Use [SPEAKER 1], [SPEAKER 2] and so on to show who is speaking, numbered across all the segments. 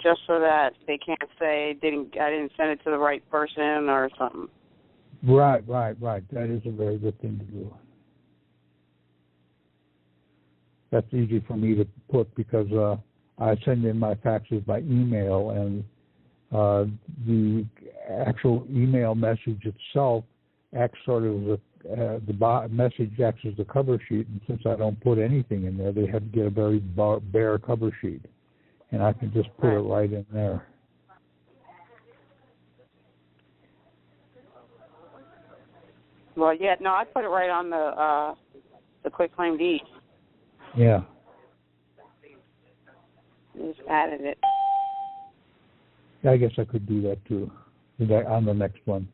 [SPEAKER 1] just so that they can't say I didn't send it to the right person or something.
[SPEAKER 2] Right. That is a very good thing to do. That's easy for me to put because I send in my faxes by email, and the actual email message itself acts sort of the message acts as the cover sheet, and since I don't put anything in there, they have to get a very bare cover sheet, and I can just put it right in there.
[SPEAKER 1] Well, yeah, no, I put it right on the quitclaim deed.
[SPEAKER 2] Yeah.
[SPEAKER 1] Just added it.
[SPEAKER 2] I guess I could do that too on the next one,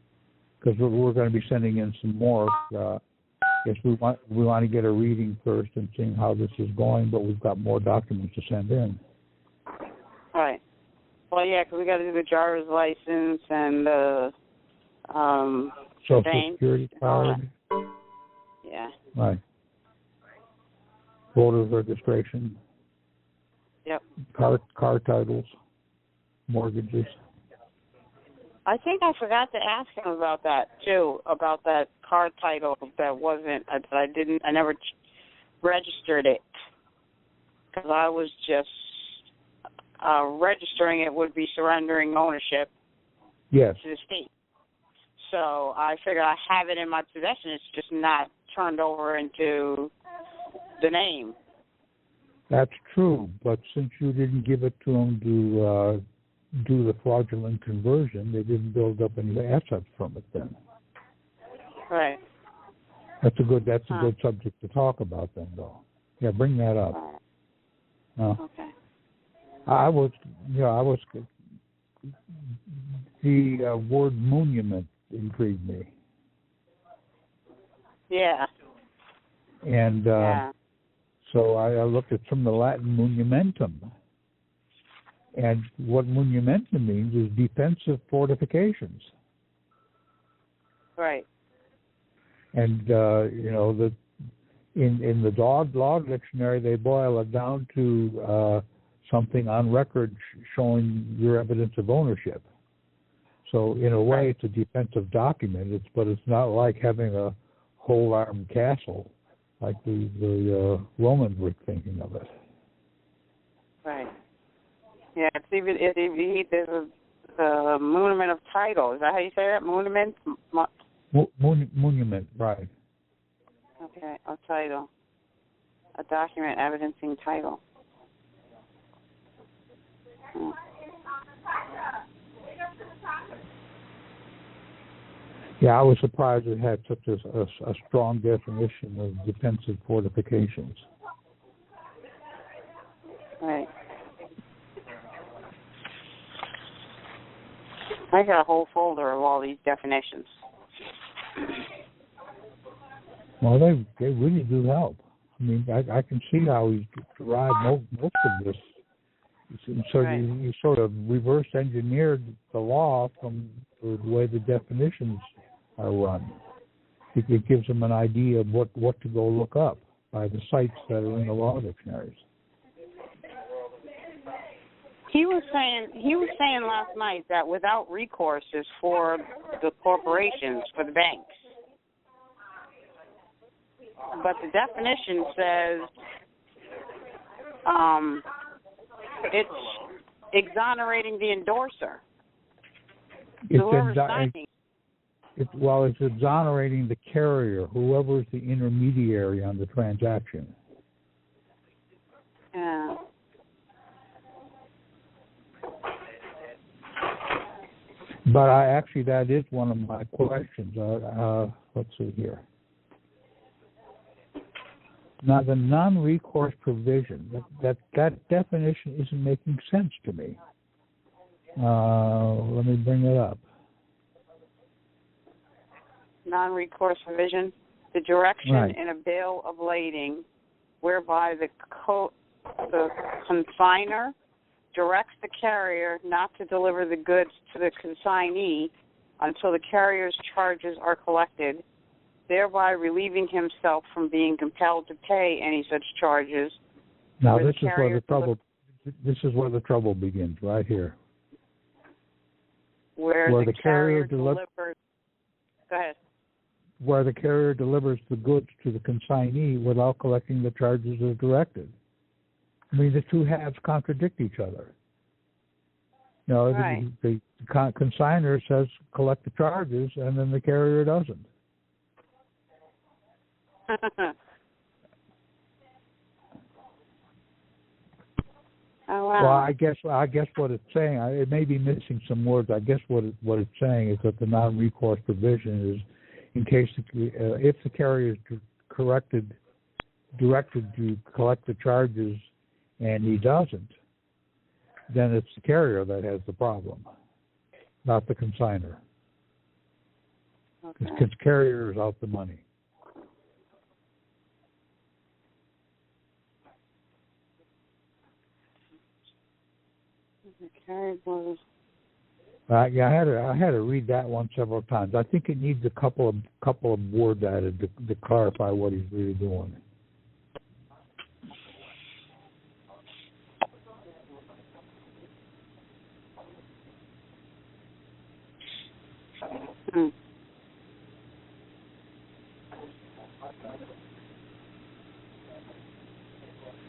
[SPEAKER 2] because we're going to be sending in some more. Yes, we want to get a reading first and seeing how this is going, but we've got more documents to send in.
[SPEAKER 1] Right. Well, yeah, because we got to do the driver's license and the
[SPEAKER 2] Social Security card.
[SPEAKER 1] Yeah.
[SPEAKER 2] Right. Voter registration.
[SPEAKER 1] Yep.
[SPEAKER 2] Car titles. Mortgages.
[SPEAKER 1] I think I forgot to ask him about that too, about that car title that I never registered it, because I was just registering it would be surrendering ownership.
[SPEAKER 2] Yes.
[SPEAKER 1] To the state. So I figured I have it in my possession. It's just not turned over into the name.
[SPEAKER 2] That's true, but since you didn't give it to them to do the fraudulent conversion, they didn't build up any assets from it then.
[SPEAKER 1] Right.
[SPEAKER 2] That's a good subject to talk about then, though. Yeah, bring that up.
[SPEAKER 1] Okay.
[SPEAKER 2] The word monument intrigued me.
[SPEAKER 1] Yeah.
[SPEAKER 2] And so I looked at from the Latin monumentum. And what monumentum means is defensive fortifications.
[SPEAKER 1] Right.
[SPEAKER 2] And, in the law dictionary, they boil it down to something on record showing your evidence of ownership. So in a way, it's a defensive document, but it's not like having a whole armed castle like the Romans were thinking of it.
[SPEAKER 1] Right. Yeah, there's a monument of title. Is that how you say that? Monument?
[SPEAKER 2] Monument, right.
[SPEAKER 1] Okay, a title. A document evidencing title.
[SPEAKER 2] Yeah, I was surprised it had such a strong definition of defensive fortifications.
[SPEAKER 1] Right. I got a whole folder of all these definitions.
[SPEAKER 2] Well, they really do help. I mean, I can see how he's derived most of this. So you sort of reverse engineered the law from the way the definitions are run. It gives them an idea of what to go look up by the sites that are in the law dictionaries.
[SPEAKER 1] He was saying last night that without recourse is for the corporations, for the banks. But the definition says it's exonerating the endorser.
[SPEAKER 2] It's exonerating the carrier, whoever is the intermediary on the transaction.
[SPEAKER 1] Yeah.
[SPEAKER 2] But that is one of my questions. Let's see here. Now, the non-recourse provision, that definition isn't making sense to me. Let me bring it up.
[SPEAKER 1] Non-recourse provision, the direction in a bill of lading whereby the consignor directs the carrier not to deliver the goods to the consignee until the carrier's charges are collected, thereby relieving himself from being compelled to pay any such charges.
[SPEAKER 2] Now, this is where the trouble this is where the trouble begins, right here.
[SPEAKER 1] Where the carrier delivers. Go ahead.
[SPEAKER 2] Where the carrier delivers the goods to the consignee without collecting the charges as directed. I mean, the two halves contradict each other. You know,
[SPEAKER 1] right.
[SPEAKER 2] the consignor says collect the charges, and then the carrier doesn't.
[SPEAKER 1] Oh, wow.
[SPEAKER 2] Well, I guess what it's saying, it may be missing some words. I guess what it's saying is that the non-recourse provision is in case if the carrier is directed to collect the charges and he doesn't, then it's the carrier that has the problem, not the consignor.
[SPEAKER 1] Okay.
[SPEAKER 2] Because carrier is out the money. Yeah, I had to read that one several times. I think it needs a couple of words added to clarify what he's really doing.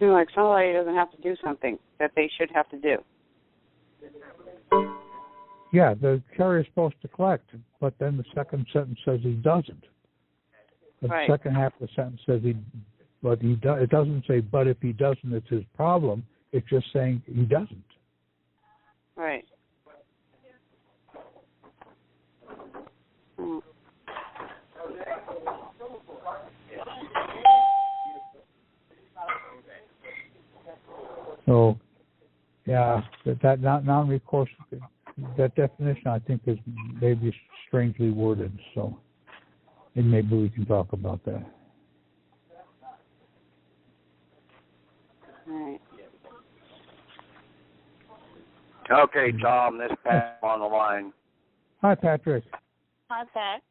[SPEAKER 1] Like somebody doesn't have to do something that they should have to do.
[SPEAKER 2] Yeah, the carrier is supposed to collect, but then the second sentence says he doesn't. The
[SPEAKER 1] right.
[SPEAKER 2] second half of the sentence says it doesn't say, but if he doesn't, it's his problem. It's just saying he doesn't.
[SPEAKER 1] Right.
[SPEAKER 2] So, yeah, that non-recourse, that definition I think is maybe strangely worded. So, and maybe we can talk about that.
[SPEAKER 1] Right.
[SPEAKER 3] Okay, Tom, this is Pat on the line.
[SPEAKER 2] Hi, Patrick.
[SPEAKER 1] Hi, Pat.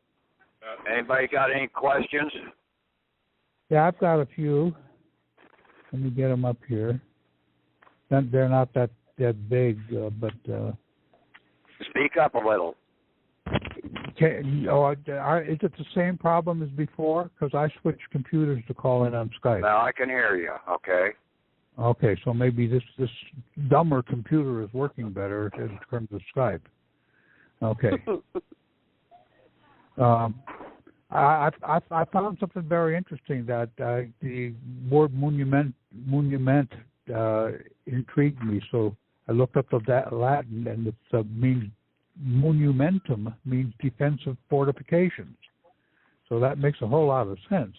[SPEAKER 3] Anybody got any questions?
[SPEAKER 2] Yeah, I've got a few. Let me get them up here. They're not that big, but...
[SPEAKER 3] Speak up a little.
[SPEAKER 2] Is it the same problem as before? Because I switched computers to call in on Skype.
[SPEAKER 3] Now I can hear you, okay?
[SPEAKER 2] Okay, so maybe this dumber computer is working better in terms of Skype. Okay. I found something very interesting that the word monument intrigued me. So I looked up the Latin, and it means monumentum means defensive fortifications. So that makes a whole lot of sense.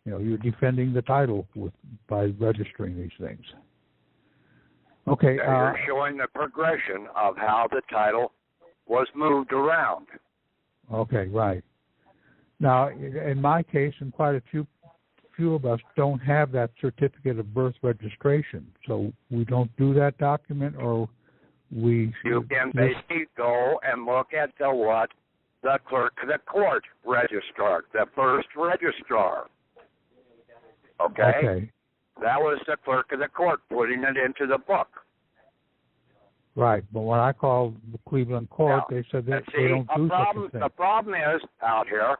[SPEAKER 2] You know, you're defending the title by registering these things. Okay.
[SPEAKER 3] You're showing the progression of how the title was moved around.
[SPEAKER 2] Okay, right. Now, in my case, and quite a few of us don't have that certificate of birth registration, so we don't do that document, or we...
[SPEAKER 3] You can basically go and look at the clerk of the court registrar, the first registrar. Okay? That was the clerk of the court putting it into the book.
[SPEAKER 2] Right, but when I called the Cleveland court, they said they don't do such a thing.
[SPEAKER 3] The problem is, out here,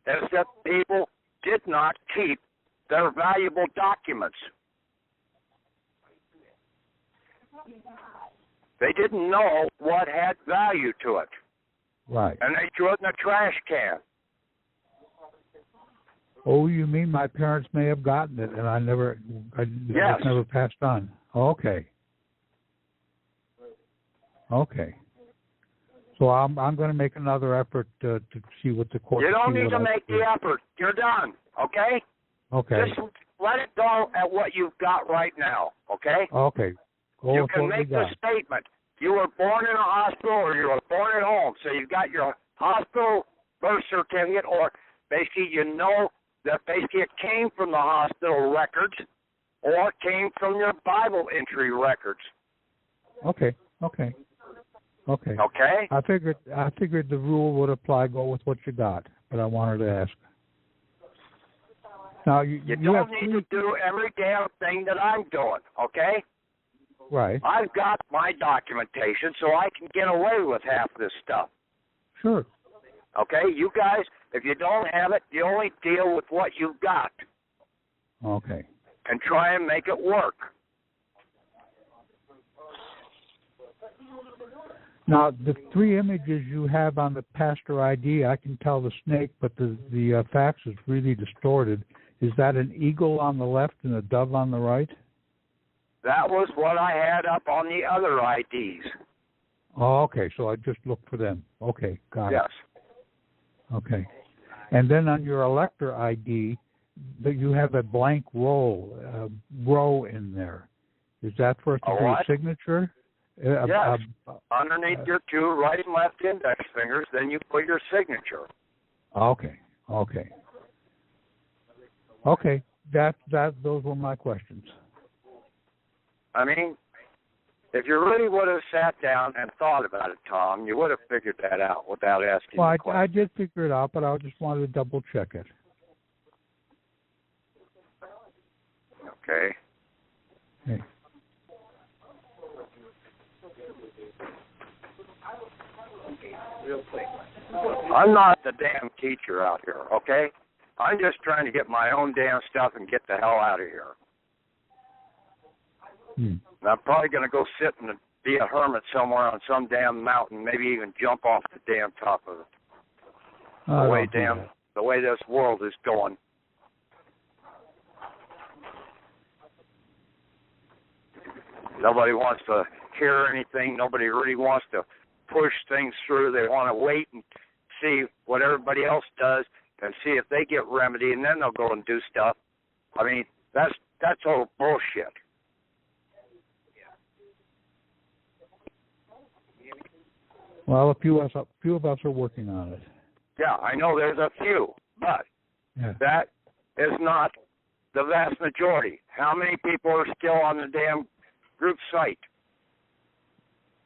[SPEAKER 3] is that people did not keep their valuable documents. They didn't know what had value to it.
[SPEAKER 2] Right.
[SPEAKER 3] And they threw it in the trash can.
[SPEAKER 2] Oh, you mean my parents may have gotten it, and it was never passed on. Okay. Okay. So I'm going to make another effort to see what the court...
[SPEAKER 3] You don't need to make the effort. You're done, okay?
[SPEAKER 2] Okay.
[SPEAKER 3] Just let it go at what you've got right now, okay?
[SPEAKER 2] Okay.
[SPEAKER 3] You can make the statement. You were born in a hospital or you were born at home, so you've got your hospital birth certificate, or basically you know that basically it came from the hospital records or it came from your Bible entry records.
[SPEAKER 2] Okay. I figured the rule would apply. Go with what you got, but I wanted to ask. Now you
[SPEAKER 3] don't need to do every damn thing that I'm doing. Okay.
[SPEAKER 2] Right.
[SPEAKER 3] I've got my documentation, so I can get away with half this stuff.
[SPEAKER 2] Sure.
[SPEAKER 3] Okay? You guys, if you don't have it, you only deal with what you've got.
[SPEAKER 2] Okay.
[SPEAKER 3] And try and make it work.
[SPEAKER 2] Now, the 3 images you have on the pastor ID, I can tell the snake, but the fax is really distorted. Is that an eagle on the left and a dove on the right?
[SPEAKER 3] That was what I had up on the other IDs.
[SPEAKER 2] Oh, okay. So I just looked for them. Okay, got it.
[SPEAKER 3] Yes.
[SPEAKER 2] Okay. And then on your elector ID, you have a blank row in there. Is that for
[SPEAKER 3] A what?
[SPEAKER 2] signature?
[SPEAKER 3] Yes. Underneath your 2 right and left index fingers, then you put your signature.
[SPEAKER 2] Okay. Okay. Those were my questions.
[SPEAKER 3] I mean, if you really would have sat down and thought about it, Tom, you would have figured that out without asking
[SPEAKER 2] Well,
[SPEAKER 3] the question.
[SPEAKER 2] I did figure it out, but I just wanted to double check it.
[SPEAKER 3] Okay.
[SPEAKER 2] Hey.
[SPEAKER 3] I'm not the damn teacher out here, okay? I'm just trying to get my own damn stuff and get the hell out of here. And I'm probably going to go sit and be a hermit somewhere on some damn mountain, maybe even jump off the damn top of it. The way this world is going. Nobody wants to hear anything. Nobody really wants to push things through. They want to wait and see what everybody else does and see if they get remedy, and then they'll go and do stuff. I mean, that's total bullshit.
[SPEAKER 2] Well, a few of us are working on it.
[SPEAKER 3] Yeah, I know there's a few, but that is not the vast majority. How many people are still on the damn group site?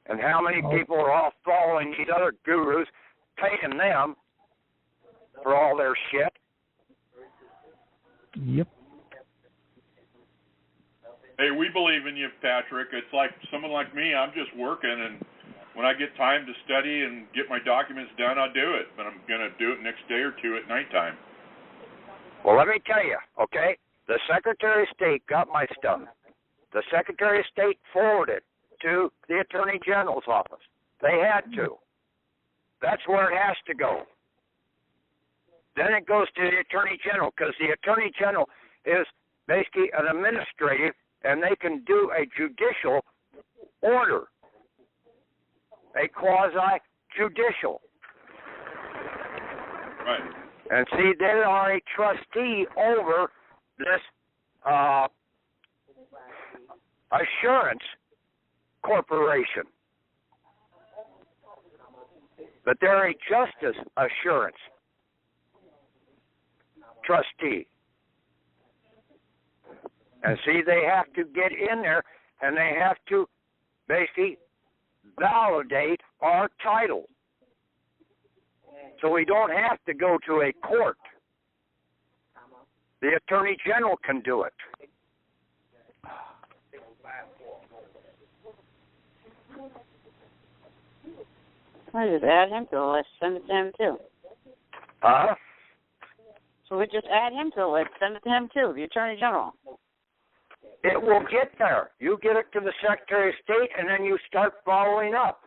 [SPEAKER 3] And how many people are all following these other gurus, paying them for all their shit?
[SPEAKER 2] Yep.
[SPEAKER 4] Hey, we believe in you, Patrick. It's like someone like me, I'm just working, and when I get time to study and get my documents done, I'll do it. But I'm going to do it next day or two at nighttime.
[SPEAKER 3] Well, let me tell you, okay? The Secretary of State got my stuff. The Secretary of State forwarded to the Attorney General's office. They had to. That's where it has to go. Then it goes to the Attorney General, because the Attorney General is basically an administrative, and they can do a judicial order, a quasi-judicial.
[SPEAKER 4] Right.
[SPEAKER 3] And see, they are a trustee over this assurance corporation. But they're a justice assurance trustee. And see, they have to get in there and they have to basically validate our title. So we don't have to go to a court. The Attorney General can do it.
[SPEAKER 1] I just add him to the list, send it to him too. So we just add him to the list, send it to him too, the Attorney General.
[SPEAKER 3] It will get there. You get it to the Secretary of State, and then you start following up.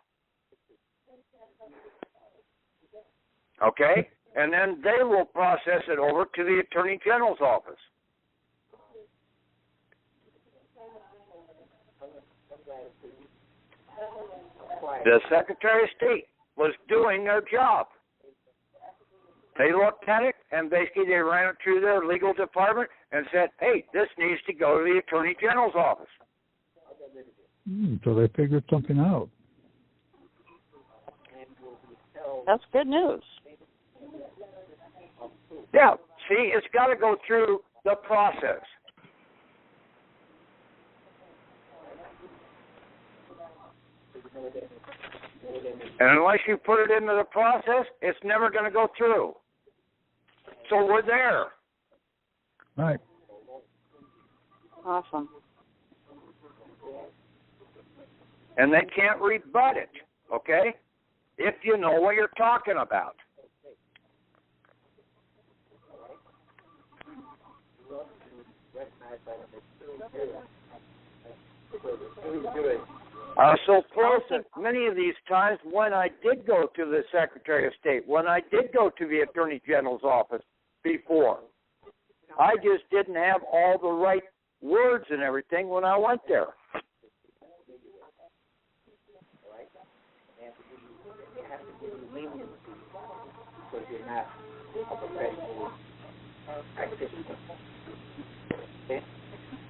[SPEAKER 3] Okay? And then they will process it over to the Attorney General's office. The Secretary of State was doing their job. They looked at it, and basically they ran it through their legal department and said, hey, this needs to go to the Attorney General's office.
[SPEAKER 2] So they figured something out.
[SPEAKER 1] That's good news.
[SPEAKER 3] Yeah, see, it's got to go through the process. And unless you put it into the process, it's never going to go through. So we're there.
[SPEAKER 2] Right.
[SPEAKER 1] Awesome.
[SPEAKER 3] And they can't rebut it, okay, if you know what you're talking about. So close at many of these times when I did go to the Secretary of State, when I did go to the Attorney General's office before, I just didn't have all the right words and everything when I went there.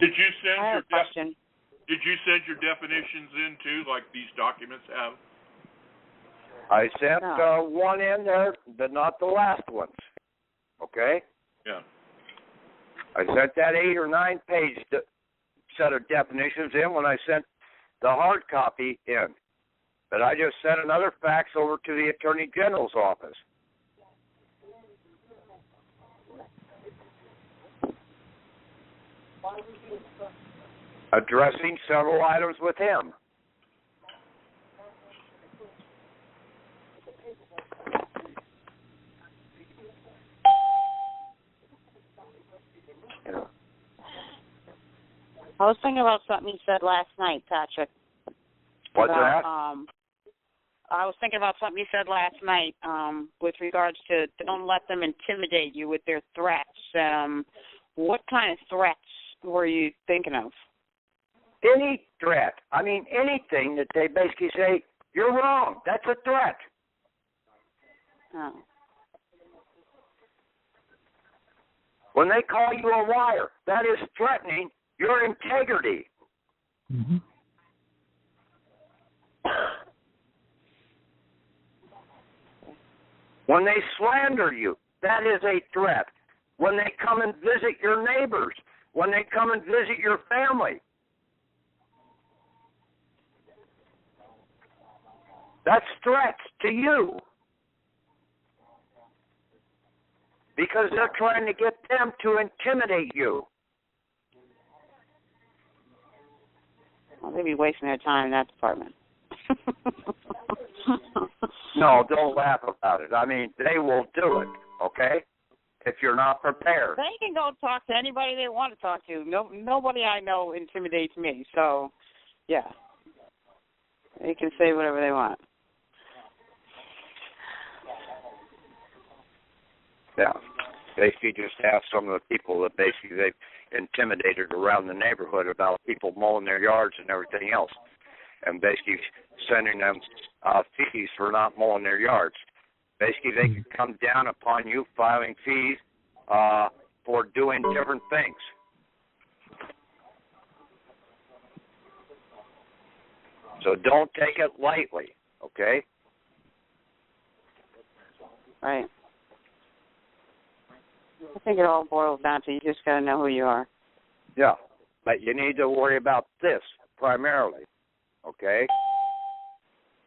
[SPEAKER 4] Did you send
[SPEAKER 1] I have a question.
[SPEAKER 4] Did you send your definitions in too, like these documents have?
[SPEAKER 3] I sent one in there, but not the last ones. Okay?
[SPEAKER 4] Yeah.
[SPEAKER 3] I sent that 8 or 9 page set of definitions in when I sent the hard copy in. But I just sent another fax over to the Attorney General's office. Addressing several items with him.
[SPEAKER 1] I was thinking about something you said last night, Patrick.
[SPEAKER 3] What's that?
[SPEAKER 1] I was thinking about something you said last night with regards to don't let them intimidate you with their threats. What kind of threats were you thinking of?
[SPEAKER 3] Any threat. I mean, anything that they basically say, you're wrong. That's a threat.
[SPEAKER 1] Oh.
[SPEAKER 3] When they call you a liar, that is threatening your integrity.
[SPEAKER 2] Mm-hmm.
[SPEAKER 3] When they slander you, that is a threat. When they come and visit your neighbors, when they come and visit your family, that's threats to you. Because they're trying to get them to intimidate you.
[SPEAKER 1] Well, they'd be wasting their time in that department.
[SPEAKER 3] No, don't laugh about it. I mean, they will do it, okay? If you're not prepared.
[SPEAKER 1] They can go talk to anybody they want to talk to. Nobody I know intimidates me. So, yeah. They can say whatever they want.
[SPEAKER 3] Yeah. Basically just ask some of the people that basically they've intimidated around the neighborhood about people mowing their yards and everything else. And basically sending them fees for not mowing their yards. Basically, they could come down upon you filing fees for doing different things. So don't take it lightly, okay?
[SPEAKER 1] Right. I think it all boils down to you just got to know who you are.
[SPEAKER 3] Yeah, but you need to worry about this primarily, okay?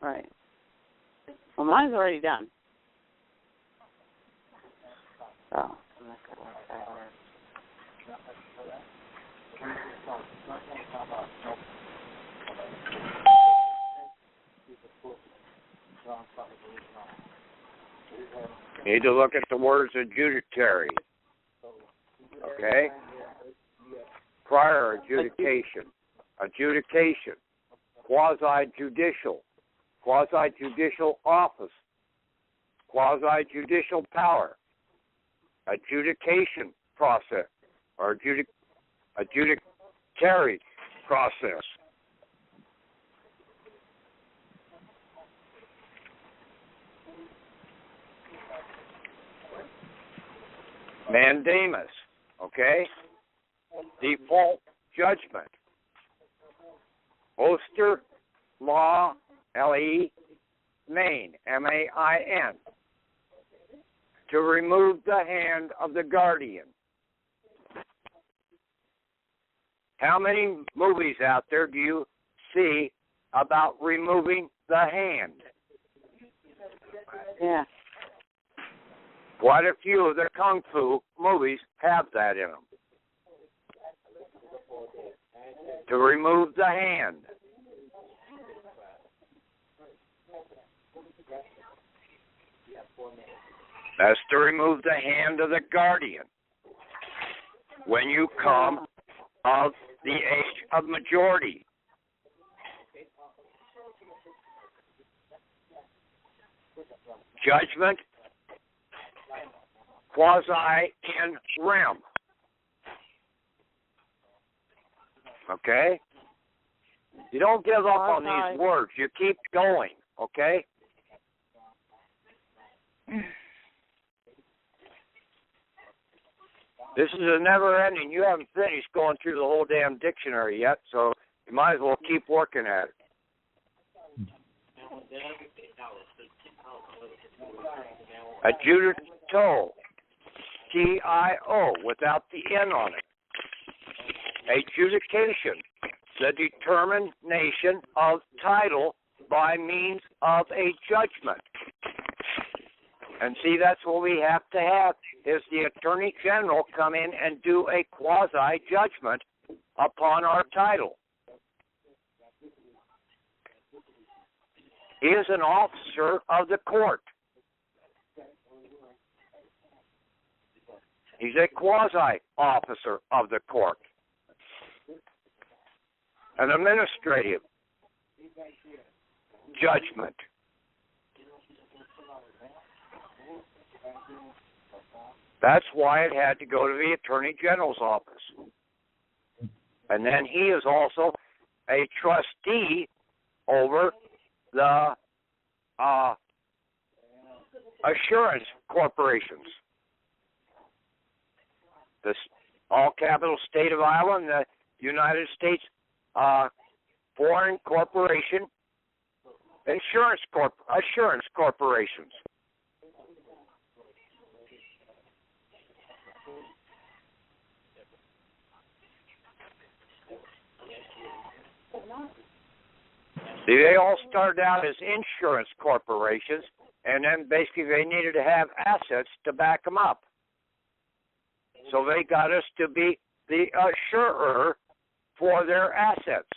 [SPEAKER 1] Right. Well, mine's already done. So.
[SPEAKER 3] You need to look at the words adjudicatory, okay? Prior adjudication, quasi-judicial, quasi-judicial office, quasi-judicial power, adjudication process, or adjudicatory process. Mandamus, okay? Default judgment. Oster Law, L-E, Main, M-A-I-N. To remove the hand of the guardian. How many movies out there do you see about removing the hand?
[SPEAKER 1] Yeah.
[SPEAKER 3] Quite a few of the Kung Fu movies have that in them. To remove the hand. That's to remove the hand of the guardian when you come of the age of majority. Judgment, quasi, and rem. Okay? You don't give up on these words. You keep going, okay? This is a never-ending. You haven't finished going through the whole damn dictionary yet, so you might as well keep working at it. Adjudicatio, T-I-O, without the N on it. Adjudication, the determination of title by means of a judgment. And see, that's what we have to have, is the Attorney General come in and do a quasi-judgment upon our title. He is an officer of the court. He's a quasi-officer of the court. An administrative judgment. That's why it had to go to the Attorney General's office. And then he is also a trustee over the assurance corporations. The all-capital state of Iowa and the United States Foreign Corporation assurance corporations. See, they all started out as insurance corporations, and then basically they needed to have assets to back them up. So they got us to be the assurer for their assets.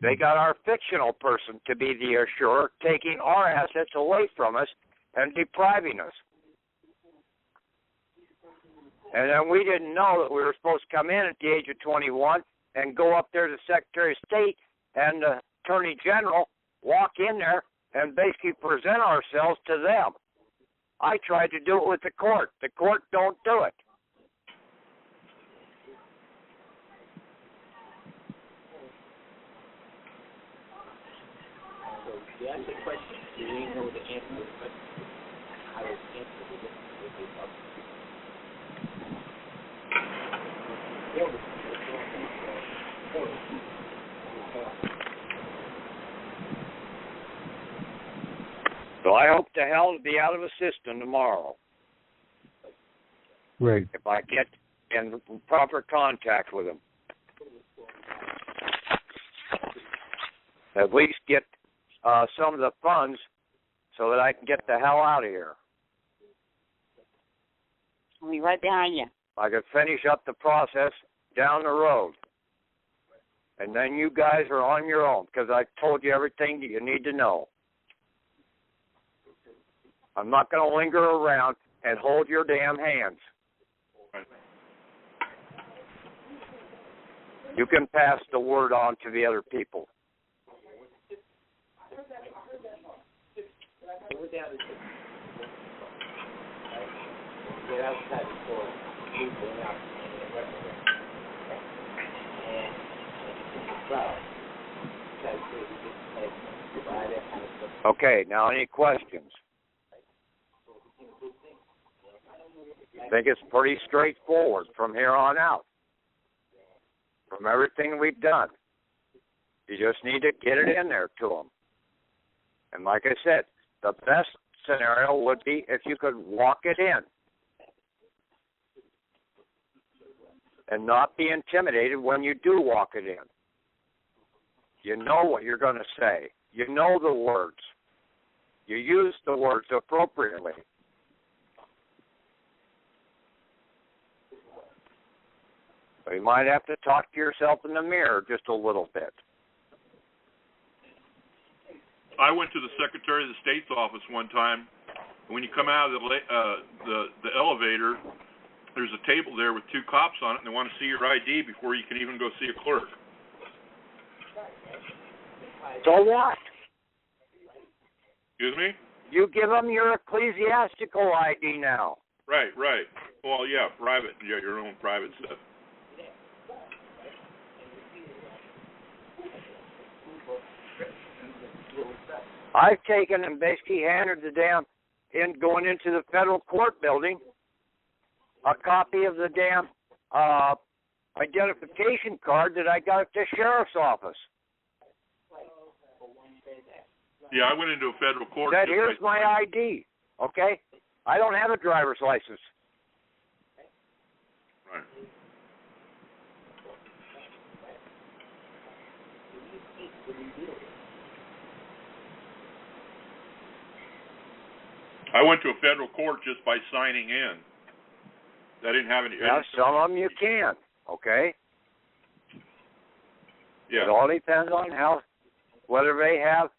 [SPEAKER 3] They got our fictional person to be the assurer, taking our assets away from us and depriving us. And then we didn't know that we were supposed to come in at the age of 21 and go up there to the Secretary of State and the Attorney General, walk in there and basically present ourselves to them. I tried to do it with the court. The court don't do it.
[SPEAKER 5] So you asked the question, you didn't know the answer to the question. How to answer the
[SPEAKER 3] So I hope to hell to be out of the system tomorrow.
[SPEAKER 2] Great.
[SPEAKER 3] If I get in proper contact with them. At least get some of the funds so that I can get the hell out of here.
[SPEAKER 1] I'll be right behind you.
[SPEAKER 3] I could finish up the process down the road. And then you guys are on your own because I told you everything that you need to know. I'm not going to linger around and hold your damn hands. You can pass the word on to the other people. Okay, now any questions? I think it's pretty straightforward from here on out. From everything we've done. You just need to get it in there to them. And like I said, the best scenario would be if you could walk it in. And not be intimidated when you do walk it in. You know what you're going to say. You know the words. You use the words appropriately. So you might have to talk to yourself in the mirror just a little bit.
[SPEAKER 4] I went to the Secretary of the State's office one time. When you come out of the elevator, there's a table there with 2 cops on it, and they want to see your ID before you can even go see a clerk.
[SPEAKER 3] So what?
[SPEAKER 4] Excuse me?
[SPEAKER 3] You give them your ecclesiastical ID now.
[SPEAKER 4] Right. Well, yeah, private. Yeah, your own private stuff.
[SPEAKER 3] I've taken and basically handed the damn, going into the federal court building, a copy of the damn identification card that I got at the sheriff's office.
[SPEAKER 4] Yeah, I went into a federal court.
[SPEAKER 3] Said, here's my ID, okay? I don't have a driver's license.
[SPEAKER 4] Right. I went to a federal court just by signing in. I didn't have any.
[SPEAKER 3] Yeah, some of them you can, okay?
[SPEAKER 4] Yeah.
[SPEAKER 3] It all depends on whether they have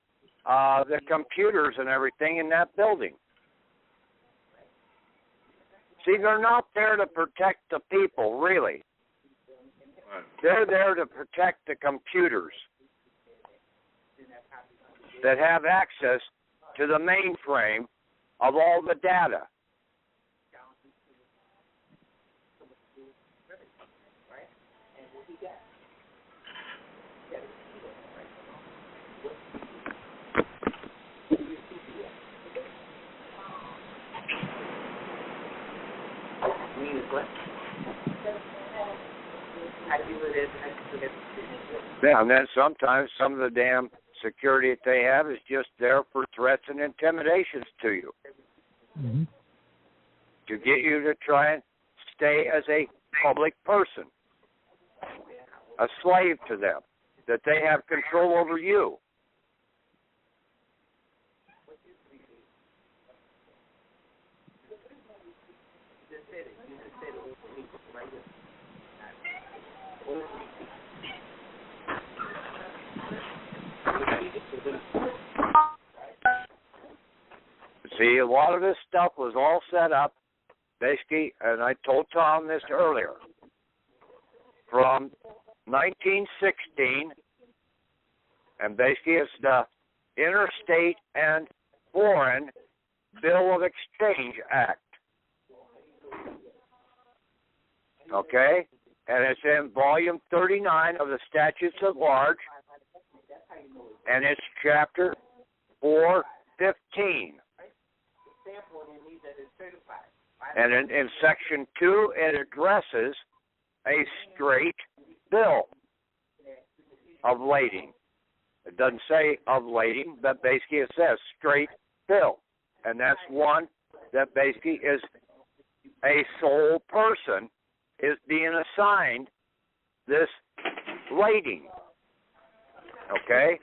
[SPEAKER 3] the computers and everything in that building. See, they're not there to protect the people, really.
[SPEAKER 4] Right.
[SPEAKER 3] They're there to protect the computers that have access to the mainframe of all the data. Yeah, and then sometimes some of the damn security that they have is just there for threats and intimidations to you.
[SPEAKER 2] Mm-hmm.
[SPEAKER 3] To get you to try and stay as a public person, a slave to them, that they have control over you. See, a lot of this stuff was all set up, basically, and I told Tom this earlier, from 1916, and basically it's the Interstate and Foreign Bill of Exchange Act. Okay? And it's in volume 39 of the Statutes at Large, and it's chapter 415. And in section 2, it addresses a straight bill of lading. It doesn't say of lading, but basically it says straight bill. And that's one that basically is a sole person is being assigned this lading. Okay?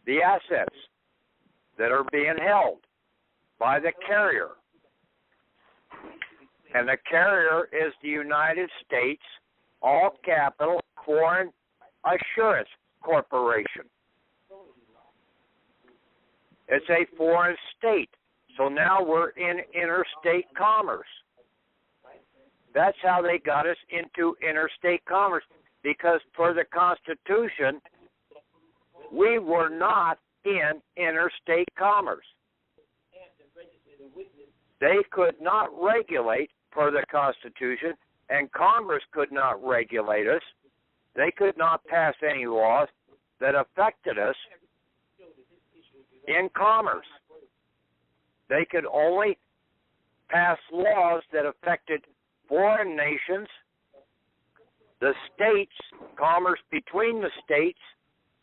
[SPEAKER 3] The assets that are being held by the carrier. And the carrier is the United States, all capital, Foreign Assurance Corporation. It's a foreign state. So now we're in interstate commerce. That's how they got us into interstate commerce, because per the Constitution, we were not in interstate commerce. They could not regulate per the Constitution, and Congress could not regulate us. They could not pass any laws that affected us in commerce. They could only pass laws that affected foreign nations, the states, commerce between the states,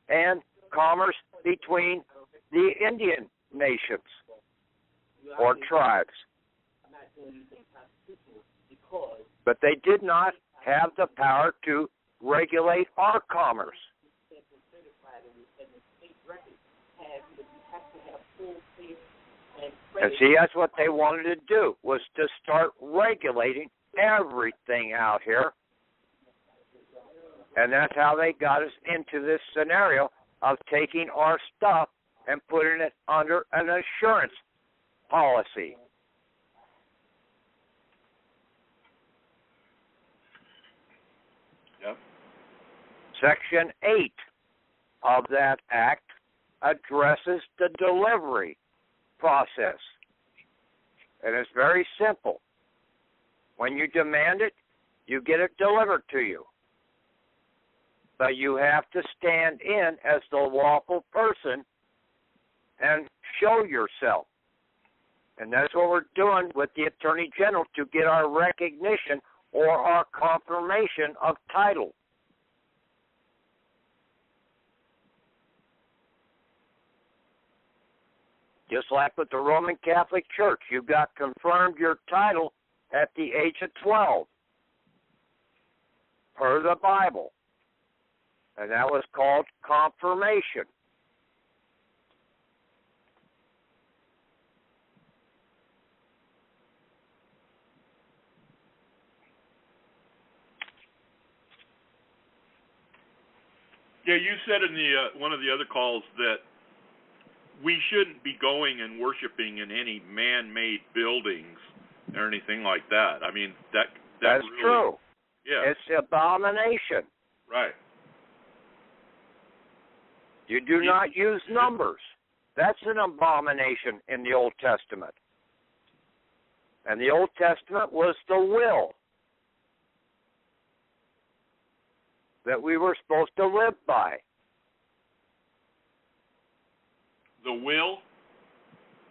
[SPEAKER 3] and commerce between the Indian nations or tribes. But they did not have the power to regulate our commerce. And see, that's what they wanted to do, was to start regulating everything out here. And that's how they got us into this scenario of taking our stuff and putting it under an insurance policy.
[SPEAKER 4] Yep.
[SPEAKER 3] Section 8 of that act addresses the delivery process. And it's very simple. When you demand it, you get it delivered to you. But you have to stand in as the lawful person and show yourself. And that's what we're doing with the Attorney General to get our recognition or our confirmation of title. Just like with the Roman Catholic Church, you got confirmed your title at the age of 12, per the Bible. And that was called confirmation.
[SPEAKER 4] Yeah, you said in the one of the other calls that we shouldn't be going and worshiping in any man-made buildings or anything like that. I mean, that's
[SPEAKER 3] really true.
[SPEAKER 4] Yeah,
[SPEAKER 3] it's abomination.
[SPEAKER 4] Right.
[SPEAKER 3] You do not use numbers. That's an abomination in the Old Testament. And the Old Testament was the will that we were supposed to live by.
[SPEAKER 4] The will?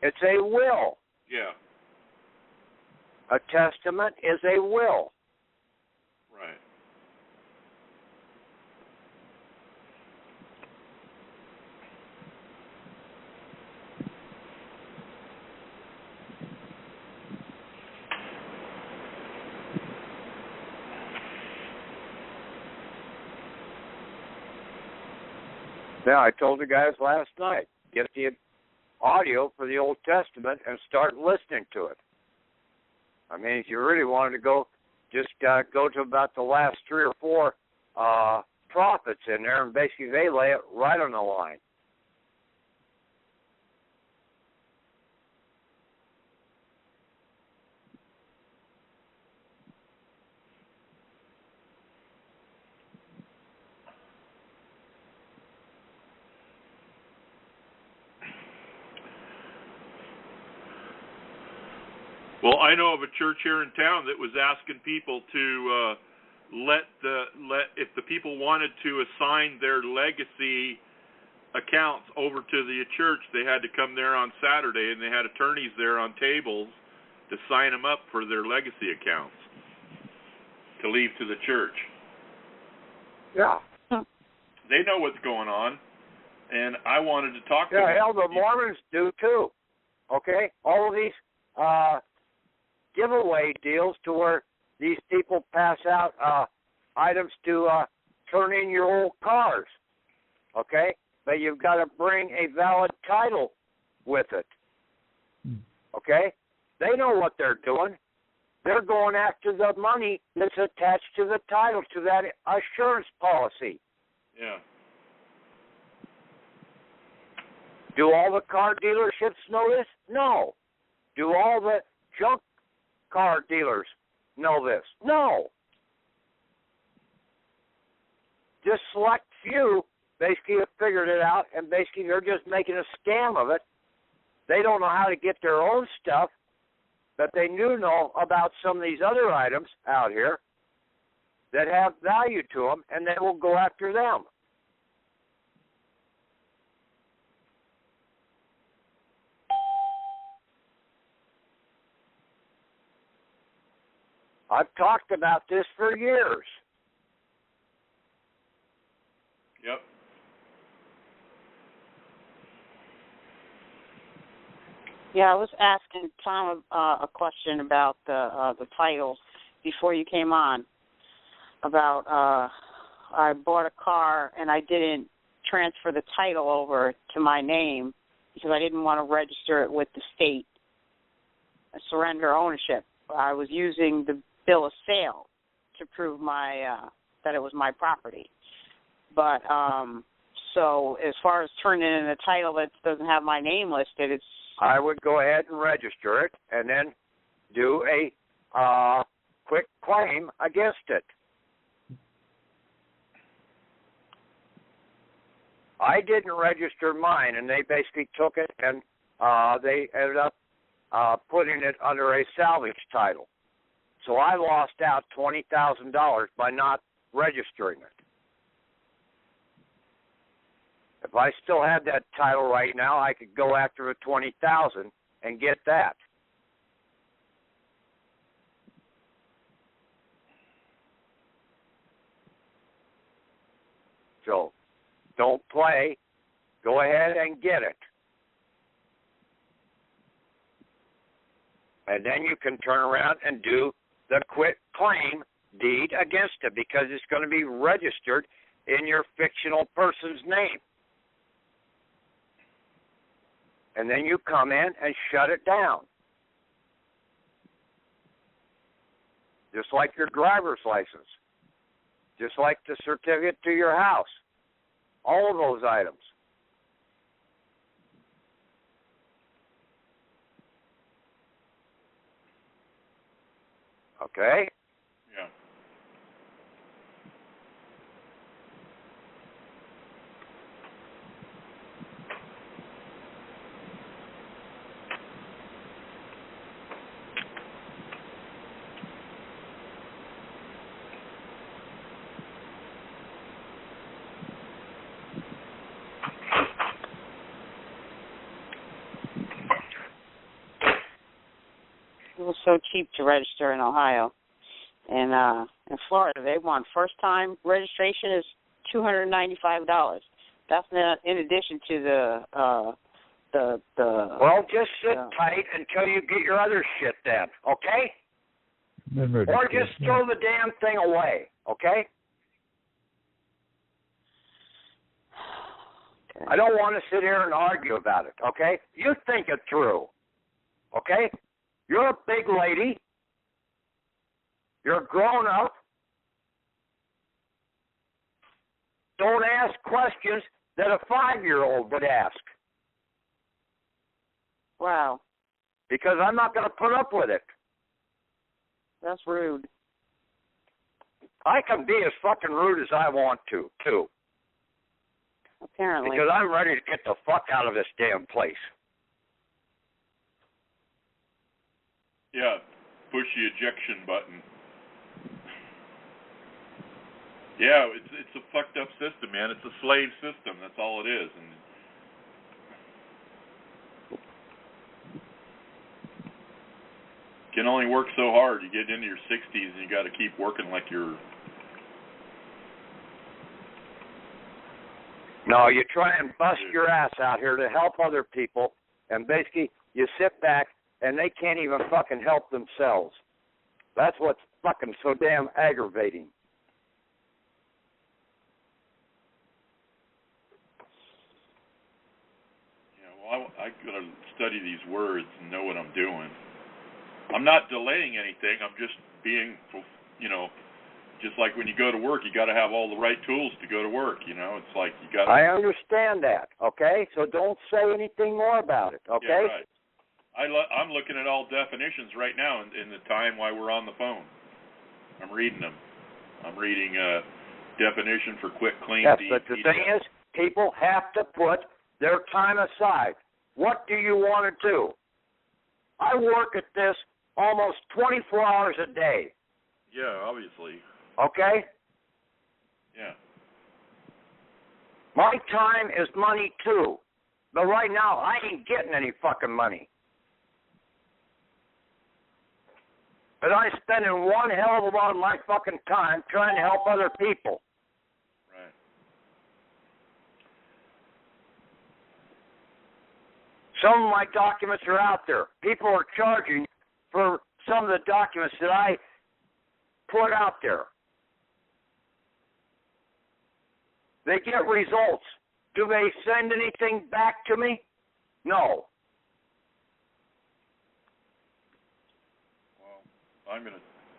[SPEAKER 3] It's a will.
[SPEAKER 4] Yeah.
[SPEAKER 3] A testament is a will.
[SPEAKER 4] Right.
[SPEAKER 3] Now, I told the guys last night, get the audio for the Old Testament and start listening to it. I mean, if you really wanted to go, just go to about the last 3 or 4 prophets in there, and basically they lay it right on the line.
[SPEAKER 4] Well, I know of a church here in town that was asking people to if the people wanted to assign their legacy accounts over to the church, they had to come there on Saturday, and they had attorneys there on tables to sign them up for their legacy accounts to leave to the church.
[SPEAKER 3] Yeah.
[SPEAKER 4] They know what's going on, and I wanted to talk to them.
[SPEAKER 3] Yeah, hell, the Mormons do too. Okay? All of these giveaway deals to where these people pass out items to turn in your old cars, okay? But you've got to bring a valid title with it, okay? They know what they're doing. They're going after the money that's attached to the title, to that assurance policy.
[SPEAKER 4] Yeah.
[SPEAKER 3] Do all the car dealerships know this? No. Do all the junk car dealers know this? No. Just select few basically have figured it out, and basically they're just making a scam of it. They don't know how to get their own stuff, but they do know about some of these other items out here that have value to them, and they will go after them. I've talked about this for years.
[SPEAKER 4] Yep.
[SPEAKER 1] Yeah, I was asking Tom a question about the titles before you came on. About I bought a car and I didn't transfer the title over to my name because I didn't want to register it with the state. Surrender ownership. I was using the bill of sale to prove my that it was my property. But So as far as turning in a title that doesn't have my name listed, it's...
[SPEAKER 3] I would go ahead and register it and then do a quick claim against it. I didn't register mine, and they basically took it and they ended up putting it under a salvage title. So I lost out $20,000 by not registering it. If I still had that title right now, I could go after the $20,000 and get that. So don't play. Go ahead and get it. And then you can turn around and do the quit claim deed against it because it's going to be registered in your fictional person's name. And then you come in and shut it down. Just like your driver's license. Just like the certificate to your house. All of those items. Okay?
[SPEAKER 4] Yeah.
[SPEAKER 1] It was so cheap to register in Ohio. And in Florida, they want first-time registration is $295. That's not in addition to the.
[SPEAKER 3] Well, just sit tight until you get your other shit done, okay? Or just throw the damn thing away, okay? I don't want to sit here and argue about it, okay? You think it through, okay? You're a big lady. You're grown up. Don't ask questions that a 5-year-old would ask.
[SPEAKER 1] Wow.
[SPEAKER 3] Because I'm not going to put up with it.
[SPEAKER 1] That's rude.
[SPEAKER 3] I can be as fucking rude as I want to, too.
[SPEAKER 1] Apparently.
[SPEAKER 3] Because I'm ready to get the fuck out of this damn place.
[SPEAKER 4] Yeah, push the ejection button. Yeah, it's a fucked up system, man. It's a slave system. That's all it is. And can only work so hard. You get into your 60s and you got to keep working like you're...
[SPEAKER 3] No, you try and bust your ass out here to help other people, and basically you sit back and they can't even fucking help themselves. That's what's fucking so damn aggravating.
[SPEAKER 4] Well, I got to study these words and know what I'm doing. I'm not delaying anything. I'm just being, just like when you go to work, you got to have all the right tools to go to work. It's like you got to...
[SPEAKER 3] I understand that, okay? So don't say anything more about it, okay?
[SPEAKER 4] Yeah, right. I'm looking at all definitions right now in the time while we're on the phone. I'm reading them. I'm reading definition for quit claim.
[SPEAKER 3] Yes, but the thing is, people have to put their time aside. What do you want to do? I work at this almost 24 hours a day.
[SPEAKER 4] Yeah, obviously.
[SPEAKER 3] Okay?
[SPEAKER 4] Yeah.
[SPEAKER 3] My time is money, too. But right now, I ain't getting any fucking money. But I'm spending one hell of a lot of my fucking time trying to help other people.
[SPEAKER 4] Right.
[SPEAKER 3] Some of my documents are out there. People are charging for some of the documents that I put out there. They get results. Do they send anything back to me? No.
[SPEAKER 4] Well,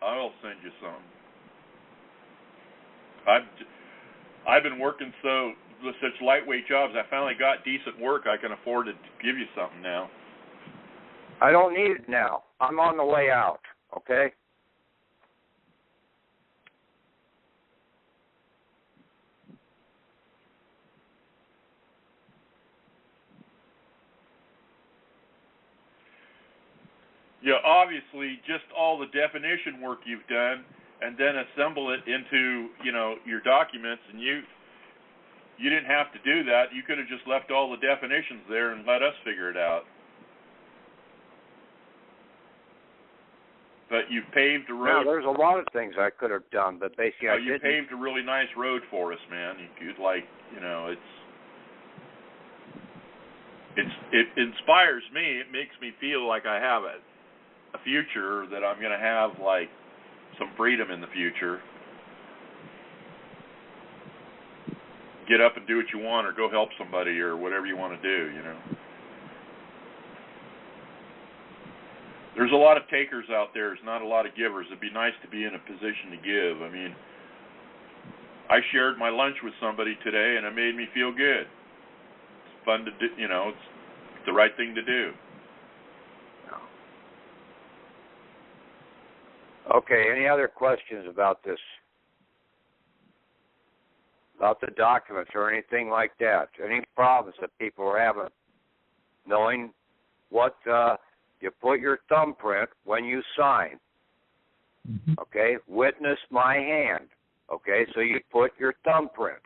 [SPEAKER 4] I'll send you some. I've been working so with such lightweight jobs. I finally got decent work. I can afford to give you something now.
[SPEAKER 3] I don't need it now. I'm on the way out, okay?
[SPEAKER 4] Yeah, obviously, just all the definition work you've done, and then assemble it into, your documents, and you didn't have to do that. You could have just left all the definitions there and let us figure it out. But you've paved a road.
[SPEAKER 3] Yeah, there's a lot of things I could have done, but basically I
[SPEAKER 4] you
[SPEAKER 3] didn't.
[SPEAKER 4] paved a really nice road for us, man. It inspires me. It makes me feel like I have a future, that I'm going to have, like, some freedom in the future. Get up and do what you want, or go help somebody, or whatever you want to do, There's a lot of takers out there. There's not a lot of givers. It'd be nice to be in a position to give. I mean, I shared my lunch with somebody today, and it made me feel good. It's fun to do, it's the right thing to do.
[SPEAKER 3] Okay, any other questions about this? About the documents or anything like that? Any problems that people are having? Knowing what you put your thumbprint when you sign.
[SPEAKER 2] Mm-hmm.
[SPEAKER 3] Okay, witness my hand. Okay, so you put your thumbprint.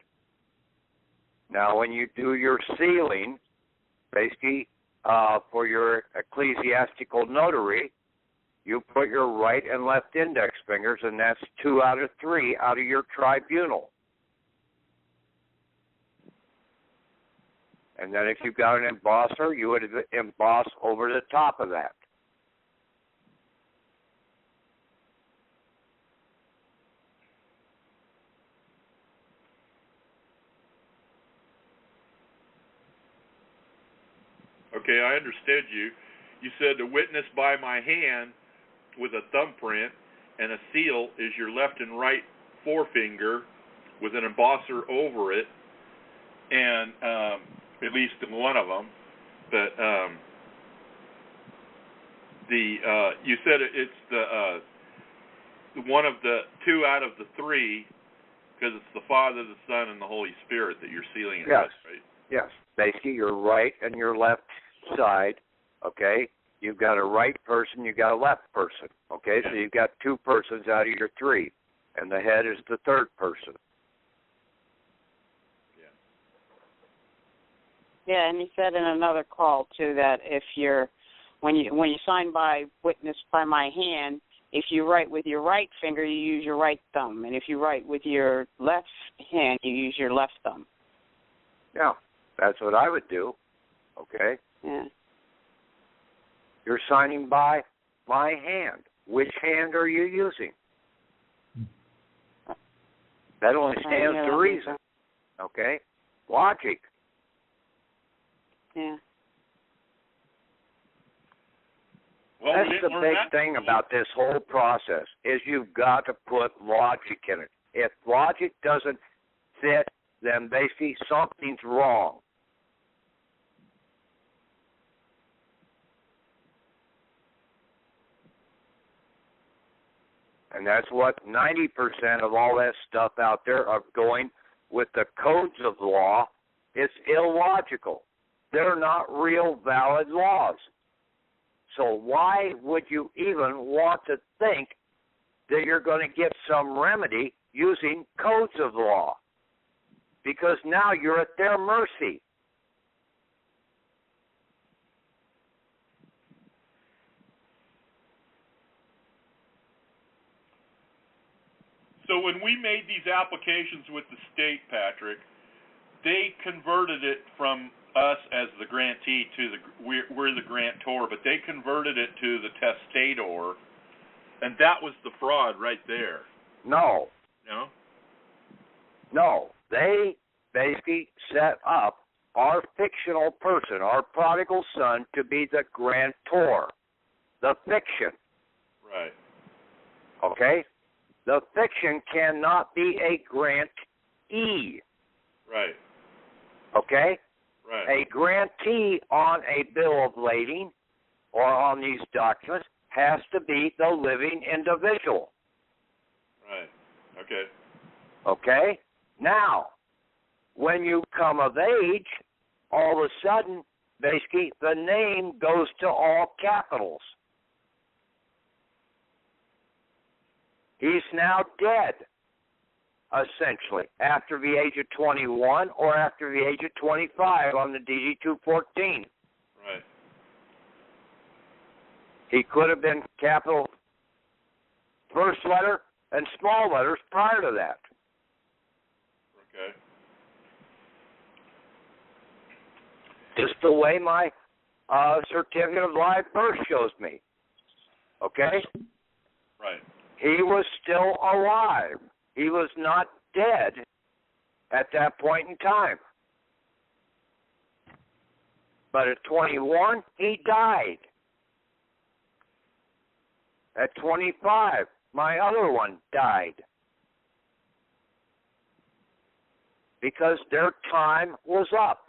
[SPEAKER 3] Now, when you do your sealing, basically for your ecclesiastical notary, you put your right and left index fingers, and that's 2 out of 3 out of your tribunal. And then if you've got an embosser, you would emboss over the top of that.
[SPEAKER 4] Okay, I understood you. You said to witness by my hand with a thumbprint, and a seal is your left and right forefinger with an embosser over it, and at least in one of them. But you said it's the one of the 2 out of the 3, because it's the Father, the Son, and the Holy Spirit that you're sealing it with, right?
[SPEAKER 3] Yes. Basically, your right and your left side, okay? You've got a right person, you've got a left person, okay? So you've got 2 persons out of your 3, and the head is the 3rd person.
[SPEAKER 1] Yeah, and he said in another call too that if when you sign by witness by my hand, if you write with your right finger, you use your right thumb, and if you write with your left hand, you use your left thumb.
[SPEAKER 3] Yeah, that's what I would do. Okay.
[SPEAKER 1] Yeah.
[SPEAKER 3] You're signing by my hand. Which hand are you using? That only stands to reason. Okay? Logic.
[SPEAKER 1] Yeah.
[SPEAKER 4] Well,
[SPEAKER 3] that's the big thing about this whole process, is you've got to put logic in it. If logic doesn't fit, then basically something's wrong. And that's what 90% of all that stuff out there are going with the codes of law. It's illogical. They're not real valid laws. So why would you even want to think that you're going to get some remedy using codes of law? Because now you're at their mercy.
[SPEAKER 4] So when we made these applications with the state, Patrick, they converted it from us as the grantee to we're the grantor, but they converted it to the testator, and that was the fraud right there.
[SPEAKER 3] No.
[SPEAKER 4] No?
[SPEAKER 3] No. They basically set up our fictional person, our prodigal son, to be the grantor. The fiction.
[SPEAKER 4] Right.
[SPEAKER 3] Okay? The fiction cannot be a grantee.
[SPEAKER 4] Right.
[SPEAKER 3] Okay?
[SPEAKER 4] Right.
[SPEAKER 3] A grantee on a bill of lading or on these documents has to be the living individual.
[SPEAKER 4] Right. Okay.
[SPEAKER 3] Okay? Now, when you come of age, all of a sudden, basically, the name goes to all capitals. He's now dead, essentially, after the age of 21 or after the age of 25 on the DD-214.
[SPEAKER 4] Right.
[SPEAKER 3] He could have been capital first letter and small letters prior to that.
[SPEAKER 4] Okay.
[SPEAKER 3] Just the way my certificate of live birth shows me. Okay?
[SPEAKER 4] Right.
[SPEAKER 3] He was still alive. He was not dead at that point in time. But at 21, he died. At 25, my other one died. Because their time was up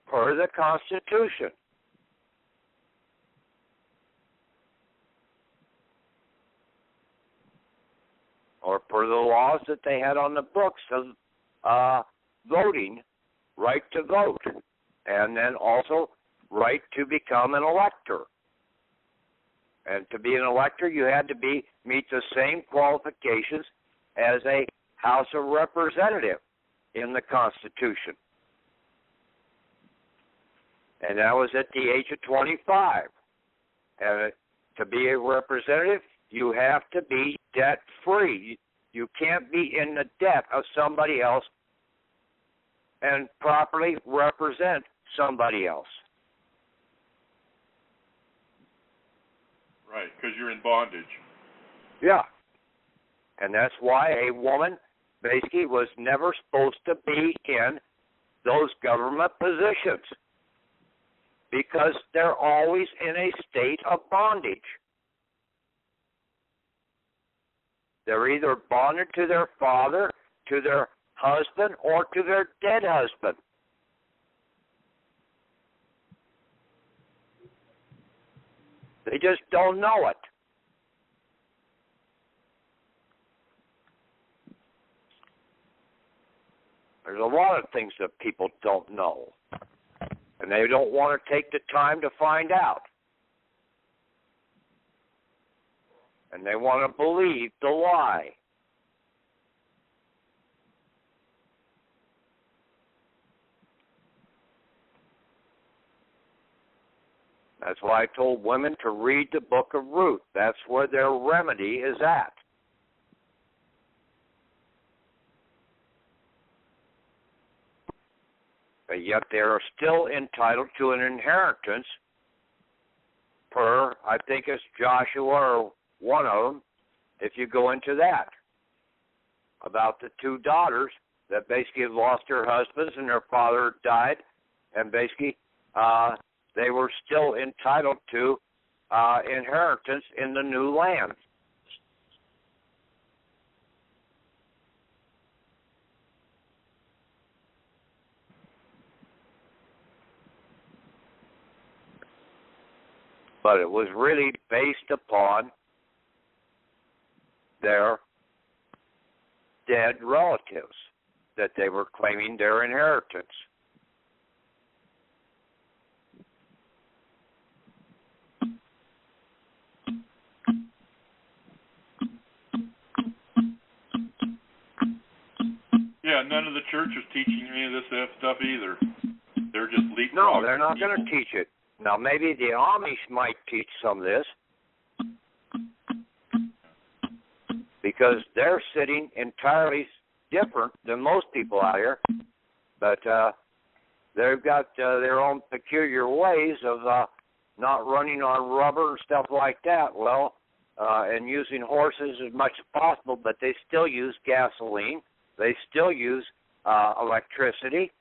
[SPEAKER 3] per the Constitution. Or per the laws that they had on the books of voting, right to vote, and then also right to become an elector. And to be an elector, you had to meet the same qualifications as a House of Representative in the Constitution. And that was at the age of 25. And to be a representative, you have to be debt-free. You can't be in the debt of somebody else and properly represent somebody else.
[SPEAKER 4] Right, because you're in bondage.
[SPEAKER 3] Yeah. And that's why a woman basically was never supposed to be in those government positions, because they're always in a state of bondage. They're either bonded to their father, to their husband, or to their dead husband. They just don't know it. There's a lot of things that people don't know, and they don't want to take the time to find out. And they want to believe the lie. That's why I told women to read the book of Ruth. That's where their remedy is at. But yet they are still entitled to an inheritance per, I think it's Joshua or one of them, if you go into that, about the two daughters that basically had lost their husbands and their father died, and basically they were still entitled to inheritance in the new land. But it was really based upon their dead relatives that they were claiming their inheritance.
[SPEAKER 4] Yeah, none of the church is teaching any of this stuff either. They're just leapfrogging.
[SPEAKER 3] No, they're not going to teach it. Now, maybe the Amish might teach some of this, because they're sitting entirely different than most people out here, but they've got their own peculiar ways of not running on rubber and stuff like that, and using horses as much as possible, but they still use gasoline. They still use electricity.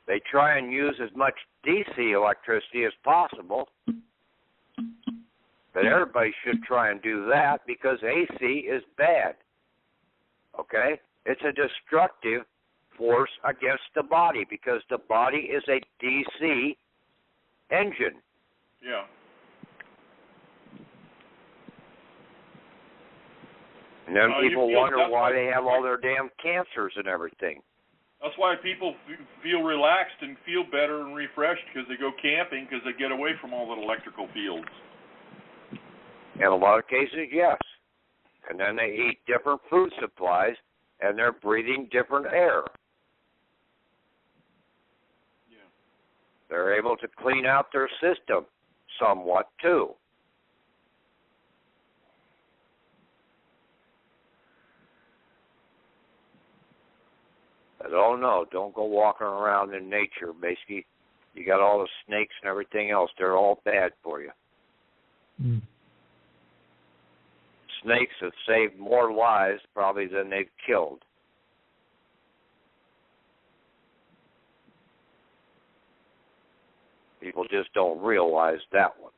[SPEAKER 3] They try and use as much DC electricity as possible. But everybody should try and do that, because AC is bad. Okay? It's a destructive force against the body because the body is a DC engine.
[SPEAKER 4] Yeah.
[SPEAKER 3] And then people wonder why they have all their damn cancers and everything.
[SPEAKER 4] That's why people feel relaxed and feel better and refreshed because they go camping because they get away from all that electrical fields.
[SPEAKER 3] In a lot of cases, yes. And then they eat different food supplies and they're breathing different air.
[SPEAKER 4] Yeah.
[SPEAKER 3] They're able to clean out their system somewhat too. But oh no, don't go walking around in nature. Basically, you got all the snakes and everything else. They're all bad for you.
[SPEAKER 2] Mm.
[SPEAKER 3] Snakes have saved more lives probably than they've killed. People just don't realize that one.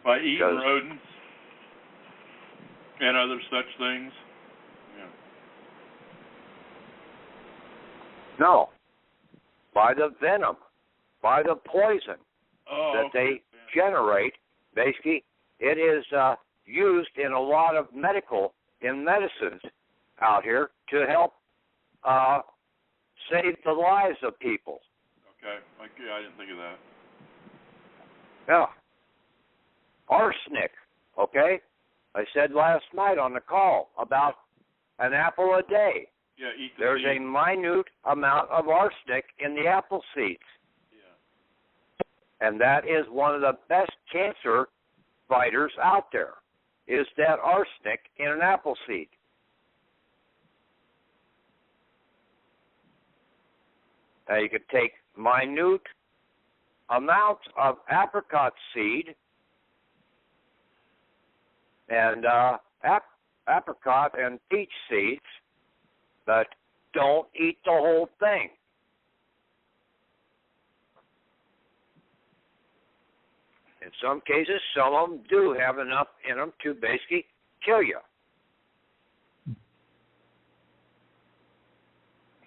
[SPEAKER 4] By eating rodents and other such things. Yeah.
[SPEAKER 3] No. By the venom, by the poison that they generate. Basically, it is used in a lot of medicines out here to help save the lives of people.
[SPEAKER 4] Okay. I didn't think of that.
[SPEAKER 3] Yeah. Arsenic, okay? I said last night on the call about an apple a day.
[SPEAKER 4] Yeah, eat the
[SPEAKER 3] There's
[SPEAKER 4] seed.
[SPEAKER 3] a minute amount of arsenic in the apple seeds.
[SPEAKER 4] Yeah.
[SPEAKER 3] And that is one of the best cancer fighters out there, is that arsenic in an apple seed. Now you could take minute amounts of apricot seed and apricot and peach seeds, but don't eat the whole thing. In some cases, some of them do have enough in them to basically kill you.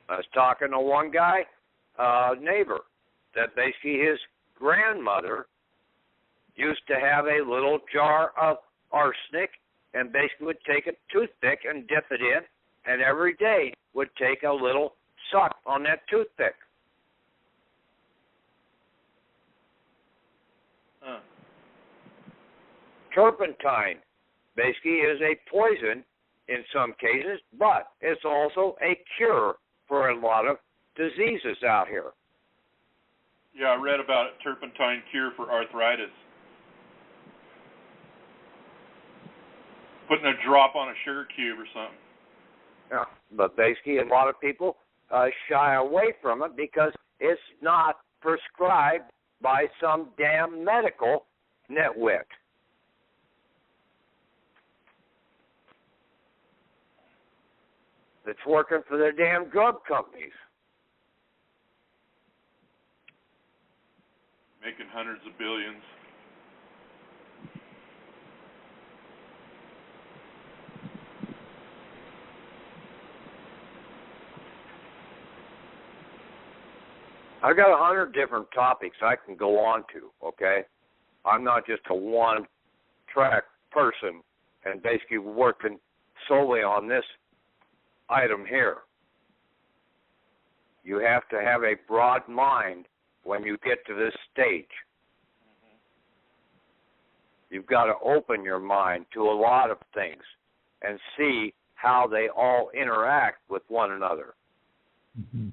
[SPEAKER 3] I was talking to one guy, neighbor, that basically his grandmother used to have a little jar of arsenic and basically would take a toothpick and dip it in, and every day would take a little suck on that toothpick. Turpentine basically is a poison in some cases, but it's also a cure for a lot of diseases out here.
[SPEAKER 4] Yeah, I read about it, turpentine cure for arthritis. Putting a drop on a sugar cube or something.
[SPEAKER 3] Yeah, but basically a lot of people shy away from it because it's not prescribed by some damn medical nitwit. That's working for their damn drug companies.
[SPEAKER 4] Making hundreds of billions.
[SPEAKER 3] I've got 100 different topics I can go on to, okay? I'm not just a one-track person and basically working solely on this item here. You have to have a broad mind when you get to this stage. You've got to open your mind to a lot of things and see how they all interact with one another.
[SPEAKER 2] Mm-hmm.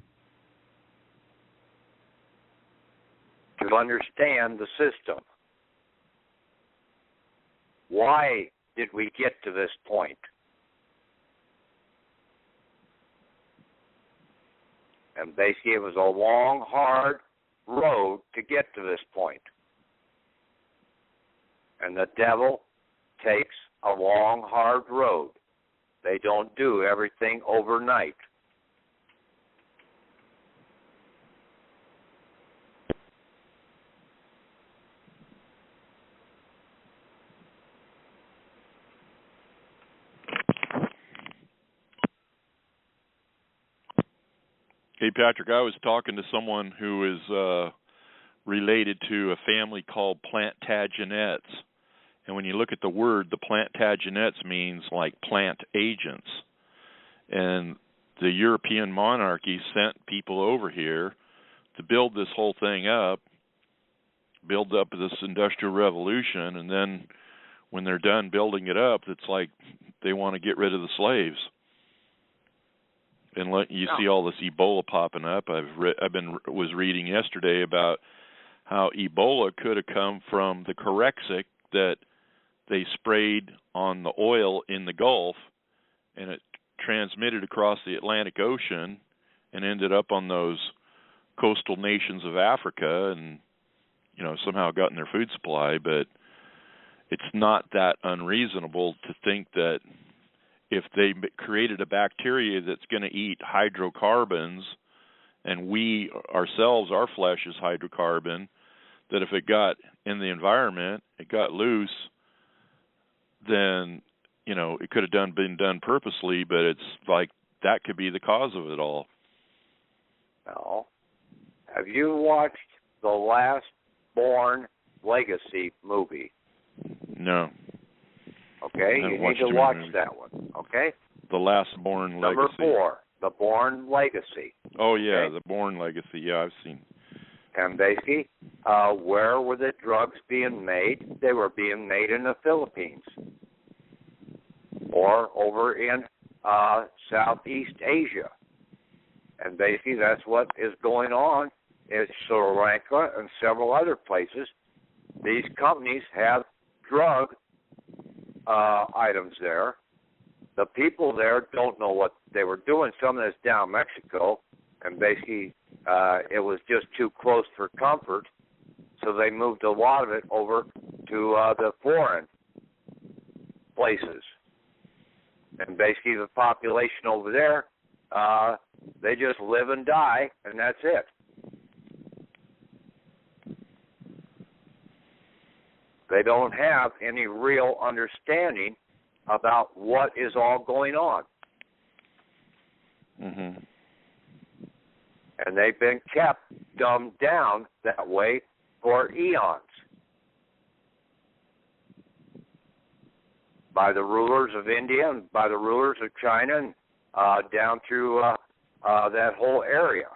[SPEAKER 3] To understand the system. Why did we get to this point? And basically it was a long, hard road to get to this point. And the devil takes a long, hard road. They don't do everything overnight.
[SPEAKER 4] Hey, Patrick, I was talking to someone who is related to a family called Plantagenets. And when you look at the word, the Plantagenets means like plant agents. And the European monarchy sent people over here to build this whole thing up, build up this industrial revolution, and then when they're done building it up, it's like they want to get rid of the slaves. And you see all this Ebola popping up. I was reading yesterday about how Ebola could have come from the Corexic that they sprayed on the oil in the Gulf, and it transmitted across the Atlantic Ocean and ended up on those coastal nations of Africa, and somehow got in their food supply. But it's not that unreasonable to think that if they created a bacteria that's going to eat hydrocarbons, and we ourselves, our flesh is hydrocarbon, that if it got in the environment, it got loose, then, it could have been done purposely, but it's like that could be the cause of it all.
[SPEAKER 3] Well, have you watched the Last Born Legacy movie?
[SPEAKER 4] No.
[SPEAKER 3] Okay, you need to watch that one, okay?
[SPEAKER 4] The Last Born Legacy.
[SPEAKER 3] Number 4, The Born Legacy.
[SPEAKER 4] Oh, yeah,
[SPEAKER 3] okay?
[SPEAKER 4] The Born Legacy. Yeah, I've seen.
[SPEAKER 3] And basically, where were the drugs being made? They were being made in the Philippines or over in Southeast Asia. And basically, that's what is going on in Sri Lanka and several other places. These companies have drug items there. The people there don't know what they were doing. Some of this down Mexico, and basically it was just too close for comfort, so they moved a lot of it over to the foreign places. And basically the population over there, they just live and die, and that's it. They don't have any real understanding about what is all going on.
[SPEAKER 4] Mm-hmm.
[SPEAKER 3] And they've been kept dumbed down that way for eons by the rulers of India and by the rulers of China and down through that whole area.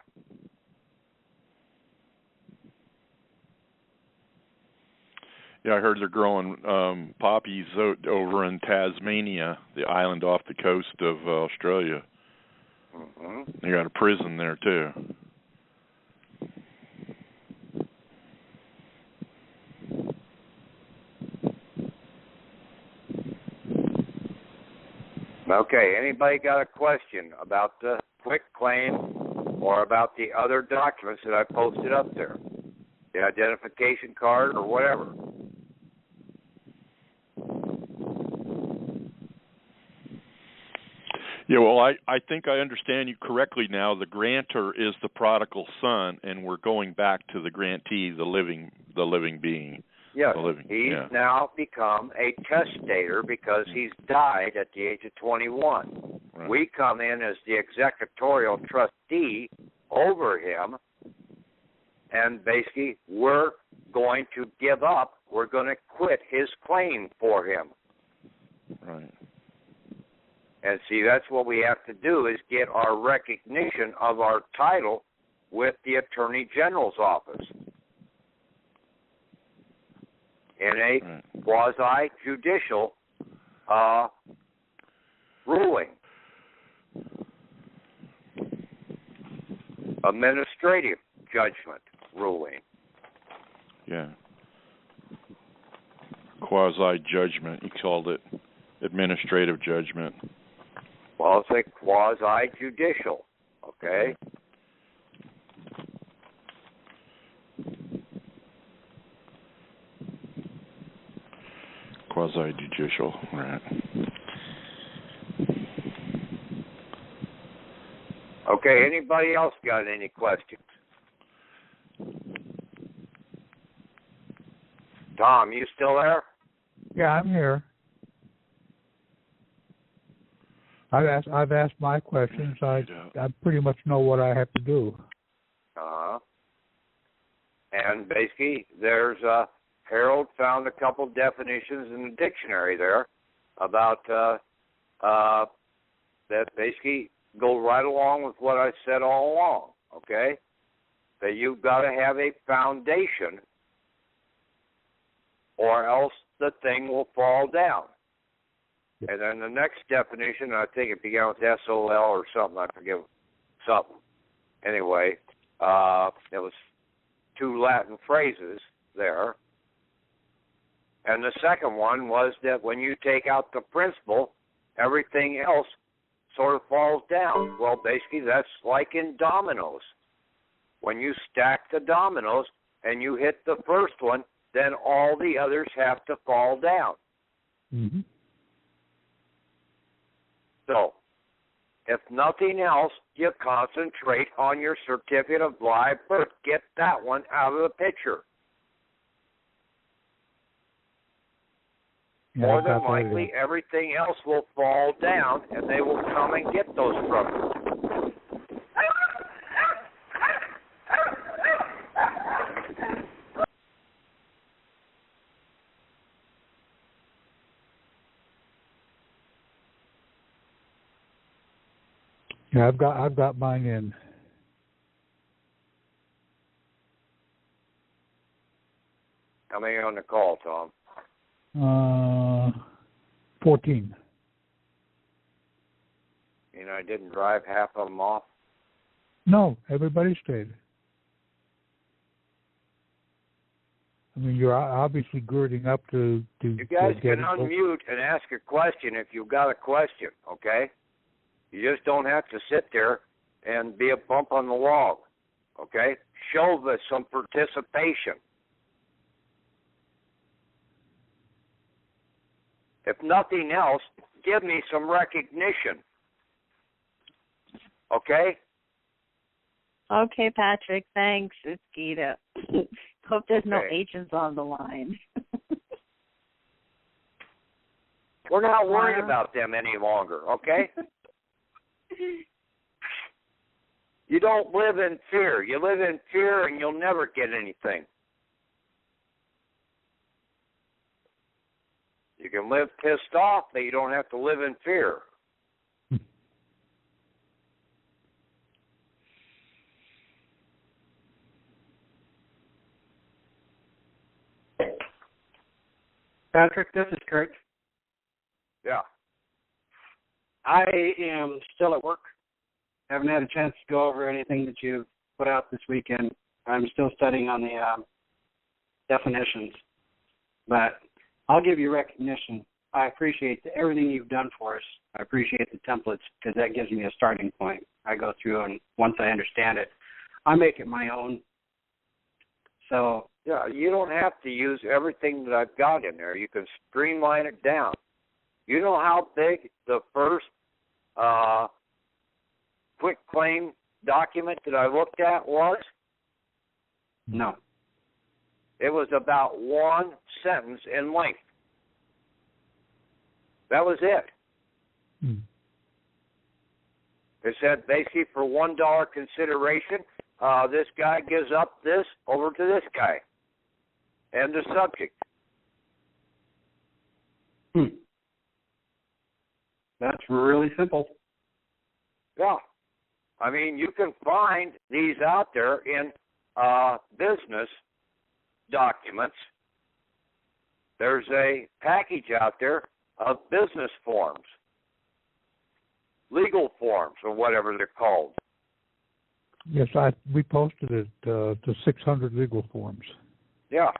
[SPEAKER 4] Yeah, I heard they're growing poppies over in Tasmania, the island off the coast of Australia.
[SPEAKER 3] Mm-hmm.
[SPEAKER 4] They got a prison there, too.
[SPEAKER 3] Okay, anybody got a question about the quitclaim or about the other documents that I posted up there? The identification card or whatever.
[SPEAKER 4] Yeah, well, I think I understand you correctly now. The grantor is the prodigal son, and we're going back to the grantee, the living being.
[SPEAKER 3] Yes, he's now become a testator because he's died at the age of 21. Right. We come in as the executorial trustee over him, and basically we're going to give up, we're going to quit his claim for him.
[SPEAKER 4] Right.
[SPEAKER 3] And see, that's what we have to do is get our recognition of our title with the Attorney General's office in a quasi-judicial ruling, administrative judgment ruling.
[SPEAKER 4] Yeah. Quasi-judgment, you called it administrative judgment.
[SPEAKER 3] Well, it's a quasi-judicial, okay?
[SPEAKER 4] Quasi-judicial, right.
[SPEAKER 3] Okay, anybody else got any questions? Tom, you still there?
[SPEAKER 2] Yeah, I'm here. I've asked my questions. I pretty much know what I have to do.
[SPEAKER 3] And basically, there's Harold found a couple definitions in the dictionary there about that basically go right along with what I said all along. Okay, that you've got to have a foundation, or else the thing will fall down. And then the next definition, I think it began with SOL or something, I forget, something. Anyway, it was 2 Latin phrases there. And the second one was that when you take out the principal, everything else sort of falls down. Well, basically, that's like in dominoes. When you stack the dominoes and you hit the first one, then all the others have to fall down.
[SPEAKER 2] Mm-hmm.
[SPEAKER 3] So, if nothing else, you concentrate on your certificate of live birth. Get that one out of the picture. More than likely, everything else will fall down, and they will come and get those from you.
[SPEAKER 2] Yeah, I've got mine in.
[SPEAKER 3] How many on the call, Tom?
[SPEAKER 2] 14.
[SPEAKER 3] And I didn't drive half of them off?
[SPEAKER 2] No, everybody stayed. I mean, you're obviously girding up to
[SPEAKER 3] you guys
[SPEAKER 2] get
[SPEAKER 3] can unmute and ask a question if you've got a question, okay? You just don't have to sit there and be a bump on the log, okay? Show some participation. If nothing else, give me some recognition, okay?
[SPEAKER 6] Okay, Patrick, thanks. It's Gita. Hope there's no agents on the line.
[SPEAKER 3] We're not worried about them any longer, okay? You don't live in fear. You live in fear and you'll never get anything. You can live pissed off, but you don't have to live in fear.
[SPEAKER 7] Patrick, this is Kurt.
[SPEAKER 3] Yeah.
[SPEAKER 7] I am still at work. Haven't had a chance to go over anything that you put out this weekend. I'm still studying on the definitions. But I'll give you recognition. I appreciate everything you've done for us. I appreciate the templates because that gives me a starting point. I go through and once I understand it, I make it my own. So
[SPEAKER 3] yeah, you don't have to use everything that I've got in there. You can streamline it down. You know how big the first quick claim document that I looked at was?
[SPEAKER 7] No.
[SPEAKER 3] It was about 1 sentence in length. That was it. It said basically for $1 consideration, this guy gives up this over to this guy. And the subject.
[SPEAKER 7] That's really simple.
[SPEAKER 3] Yeah. I mean, you can find these out there in business documents. There's a package out there of business forms, legal forms, or whatever they're called.
[SPEAKER 2] Yes, we posted it to 600 legal forms.
[SPEAKER 3] Yeah.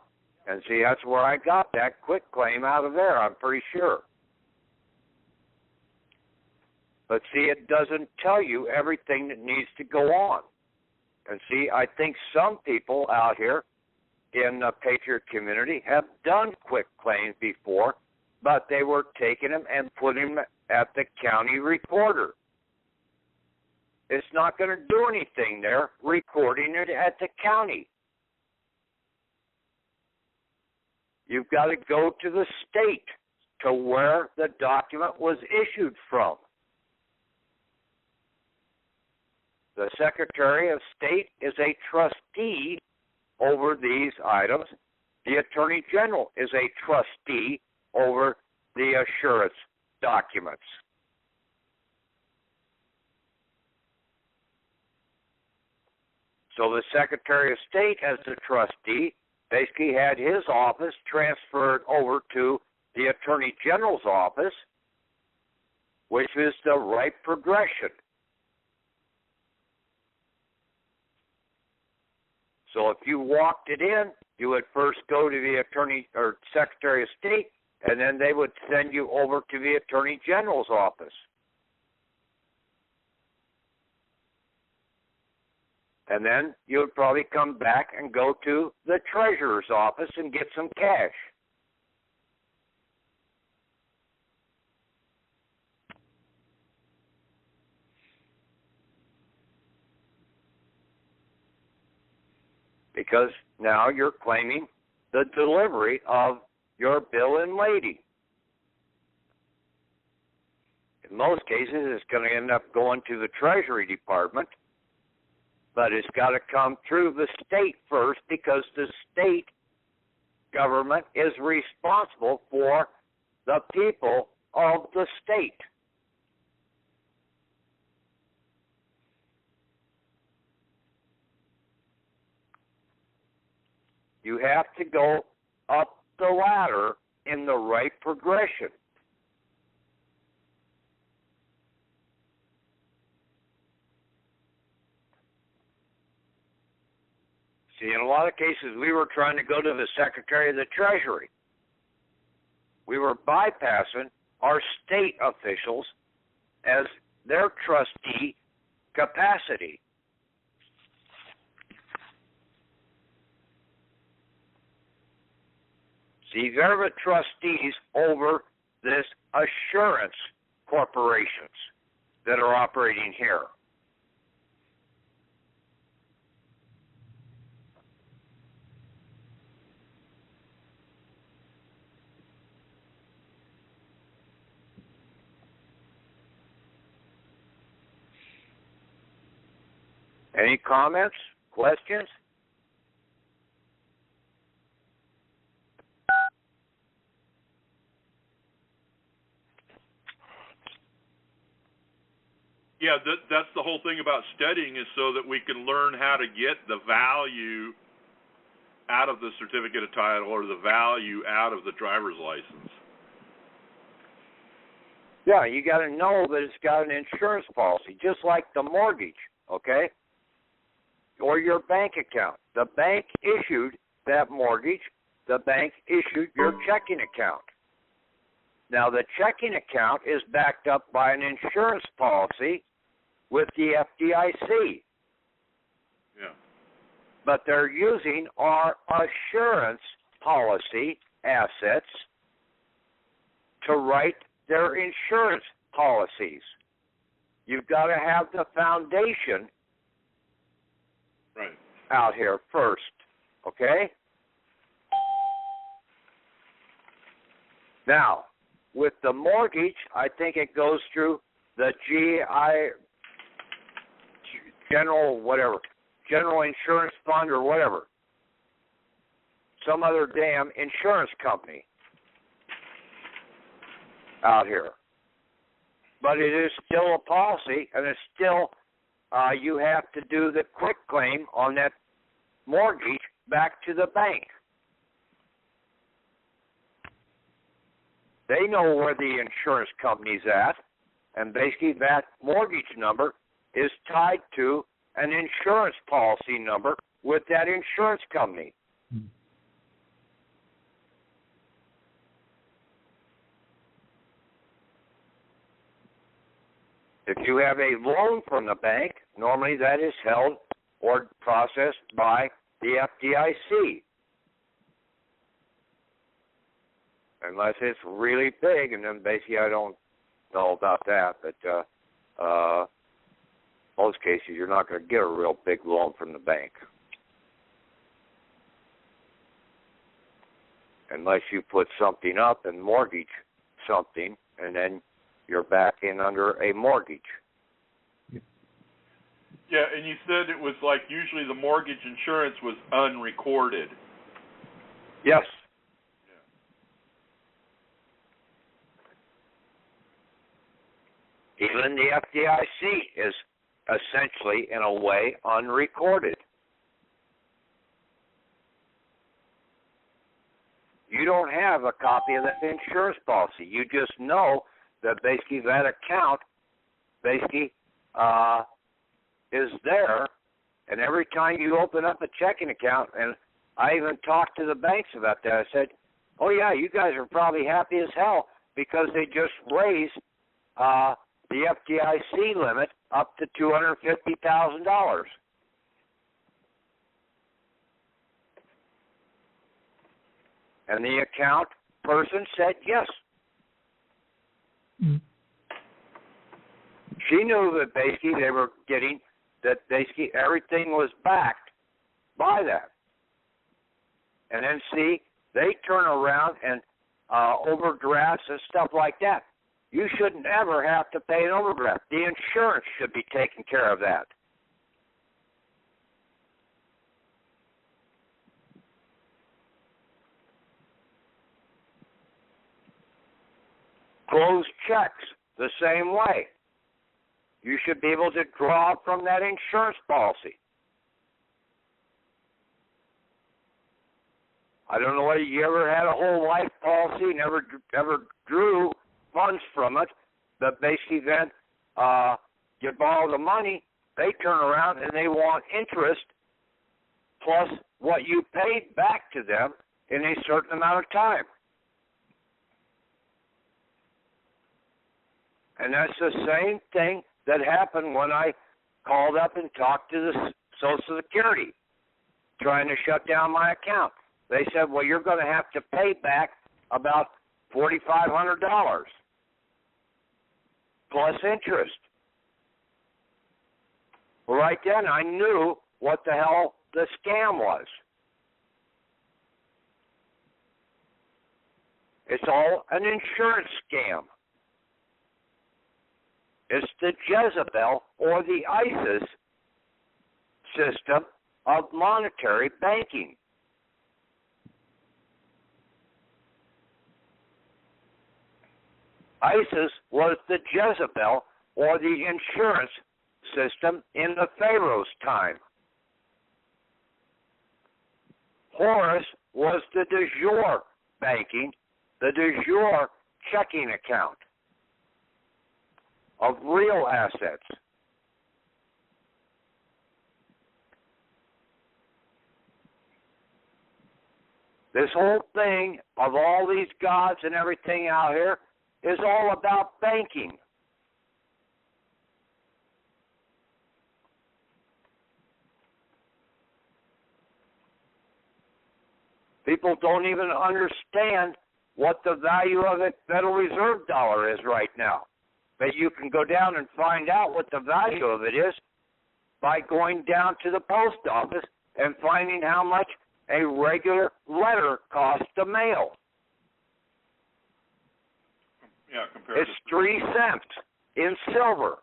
[SPEAKER 3] And see, that's where I got that quick claim out of there, I'm pretty sure. But see, it doesn't tell you everything that needs to go on. And see, I think some people out here in the Patriot community have done quick claims before, but they were taking them and putting them at the county recorder. It's not going to do anything there, recording it at the county. You've got to go to the state to where the document was issued from. the Secretary of State is a trustee over these items. The Attorney General is a trustee over the assurance documents. So the Secretary of State, as the trustee, basically had his office transferred over to the Attorney General's office, which is the right progression. So if you walked it in, you would first go to the Attorney or Secretary of State, and then they would send you over to the Attorney General's office. And then you would probably come back and go to the Treasurer's office and get some cash. Because now you're claiming the delivery of your bill in lading. In most cases, it's going to end up going to the Treasury Department, but it's got to come through the state first because the state government is responsible for the people of the state. You have to go up the ladder in the right progression. See, in a lot of cases, we were trying to go to the Secretary of the Treasury. We were bypassing our state officials as their trustee capacity. See, they're the trustees over this assurance corporations that are operating here. Any comments, questions?
[SPEAKER 4] Yeah, that's the whole thing about studying, is so that we can learn how to get the value out of the certificate of title or the value out of the driver's license.
[SPEAKER 3] Yeah, you got to know that it's got an insurance policy, just like the mortgage, okay? Or your bank account. The bank issued that mortgage. The bank issued your checking account. Now, the checking account is backed up by an insurance policy with the FDIC.
[SPEAKER 4] Yeah.
[SPEAKER 3] But they're using our assurance policy assets to write their insurance policies. You've got to have the foundation out here first, okay? Now, with the mortgage, I think it goes through the General Insurance Fund or whatever. Some other damn insurance company out here. But it is still a policy, and it's still, you have to do the quick claim on that mortgage back to the bank. They know where the insurance company's at, and basically that mortgage number is tied to an insurance policy number with that insurance company. If you have a loan from the bank, normally that is held or processed by the FDIC. Unless it's really big, and then basically I don't know about that, but most cases you're not going to get a real big loan from the bank. Unless you put something up and mortgage something, and then you're back in under a mortgage.
[SPEAKER 4] Yeah, and you said it was like usually the mortgage insurance was unrecorded.
[SPEAKER 3] Yes. Even the FDIC is essentially, in a way, unrecorded. You don't have a copy of that insurance policy. You just know that basically that account basically is there, and every time you open up a checking account, and I even talked to the banks about that. I said, oh, yeah, you guys are probably happy as hell because they just raised the FDIC limit up to $250,000. And the account person said yes.
[SPEAKER 2] Mm.
[SPEAKER 3] She knew that basically they were getting, that basically everything was backed by that. And then see, they turn around and overdrafts and stuff like that. You shouldn't ever have to pay an overdraft. The insurance should be taking care of that. Closed checks, the same way. You should be able to draw from that insurance policy. I don't know whether you ever had a whole life policy, never drew funds from it, but basically then you borrow the money, they turn around and they want interest plus what you paid back to them in a certain amount of time. And that's the same thing that happened when I called up and talked to the Social Security, trying to shut down my account. They said, well, you're going to have to pay back about $4,500 plus interest. Well, right then I knew what the hell the scam was. It's all an insurance scam. It's the Jezebel or the ISIS system of monetary banking. ISIS was the Jezebel or the insurance system in the Pharaoh's time. Horus was the de jure banking, the de jure checking account of real assets. This whole thing of all these gods and everything out here is all about banking. People don't even understand what the value of a Federal Reserve dollar is right now. But you can go down and find out what the value of it is by going down to the post office and finding how much a regular letter costs to mail.
[SPEAKER 4] Yeah, compared
[SPEAKER 3] it's 3 cents in silver.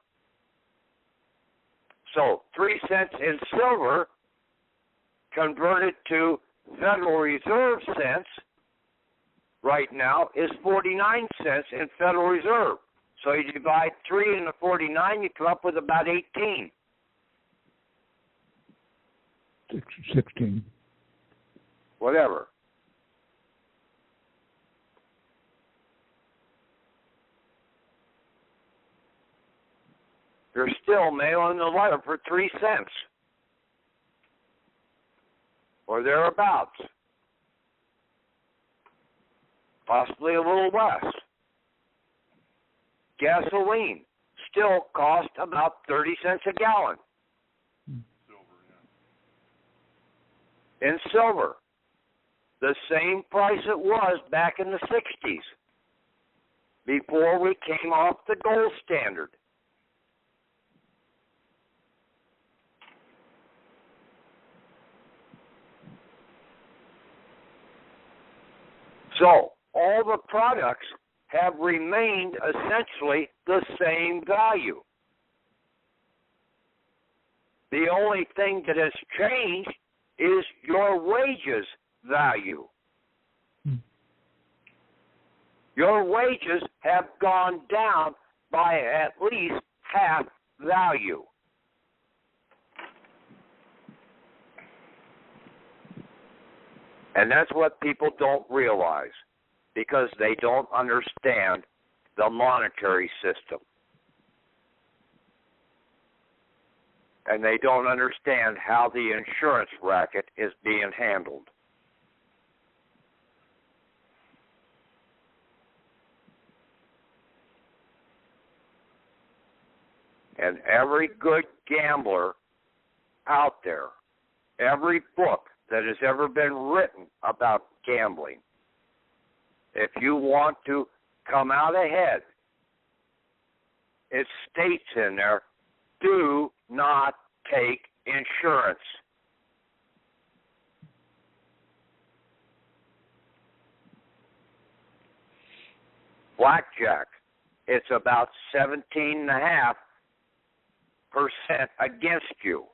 [SPEAKER 3] So 3 cents in silver converted to Federal Reserve cents right now is 49 cents in Federal Reserve. So you divide 3 into 49, you come up with about 18.
[SPEAKER 2] 16.
[SPEAKER 3] Whatever. You're still mailing the letter for 3 cents. Or thereabouts. Possibly a little less. Gasoline still costs about 30 cents a gallon.
[SPEAKER 4] Silver, yeah.
[SPEAKER 3] In silver, the same price it was back in the 60s, before we came off the gold standard. So, all the products have remained essentially the same value. The only thing that has changed is your wages value. Your wages have gone down by at least half value. And that's what people don't realize because they don't understand the monetary system. And they don't understand how the insurance racket is being handled. And every good gambler out there, every book that has ever been written about gambling, if you want to come out ahead, it states in there, do not take insurance. Blackjack, it's about 17.5% against you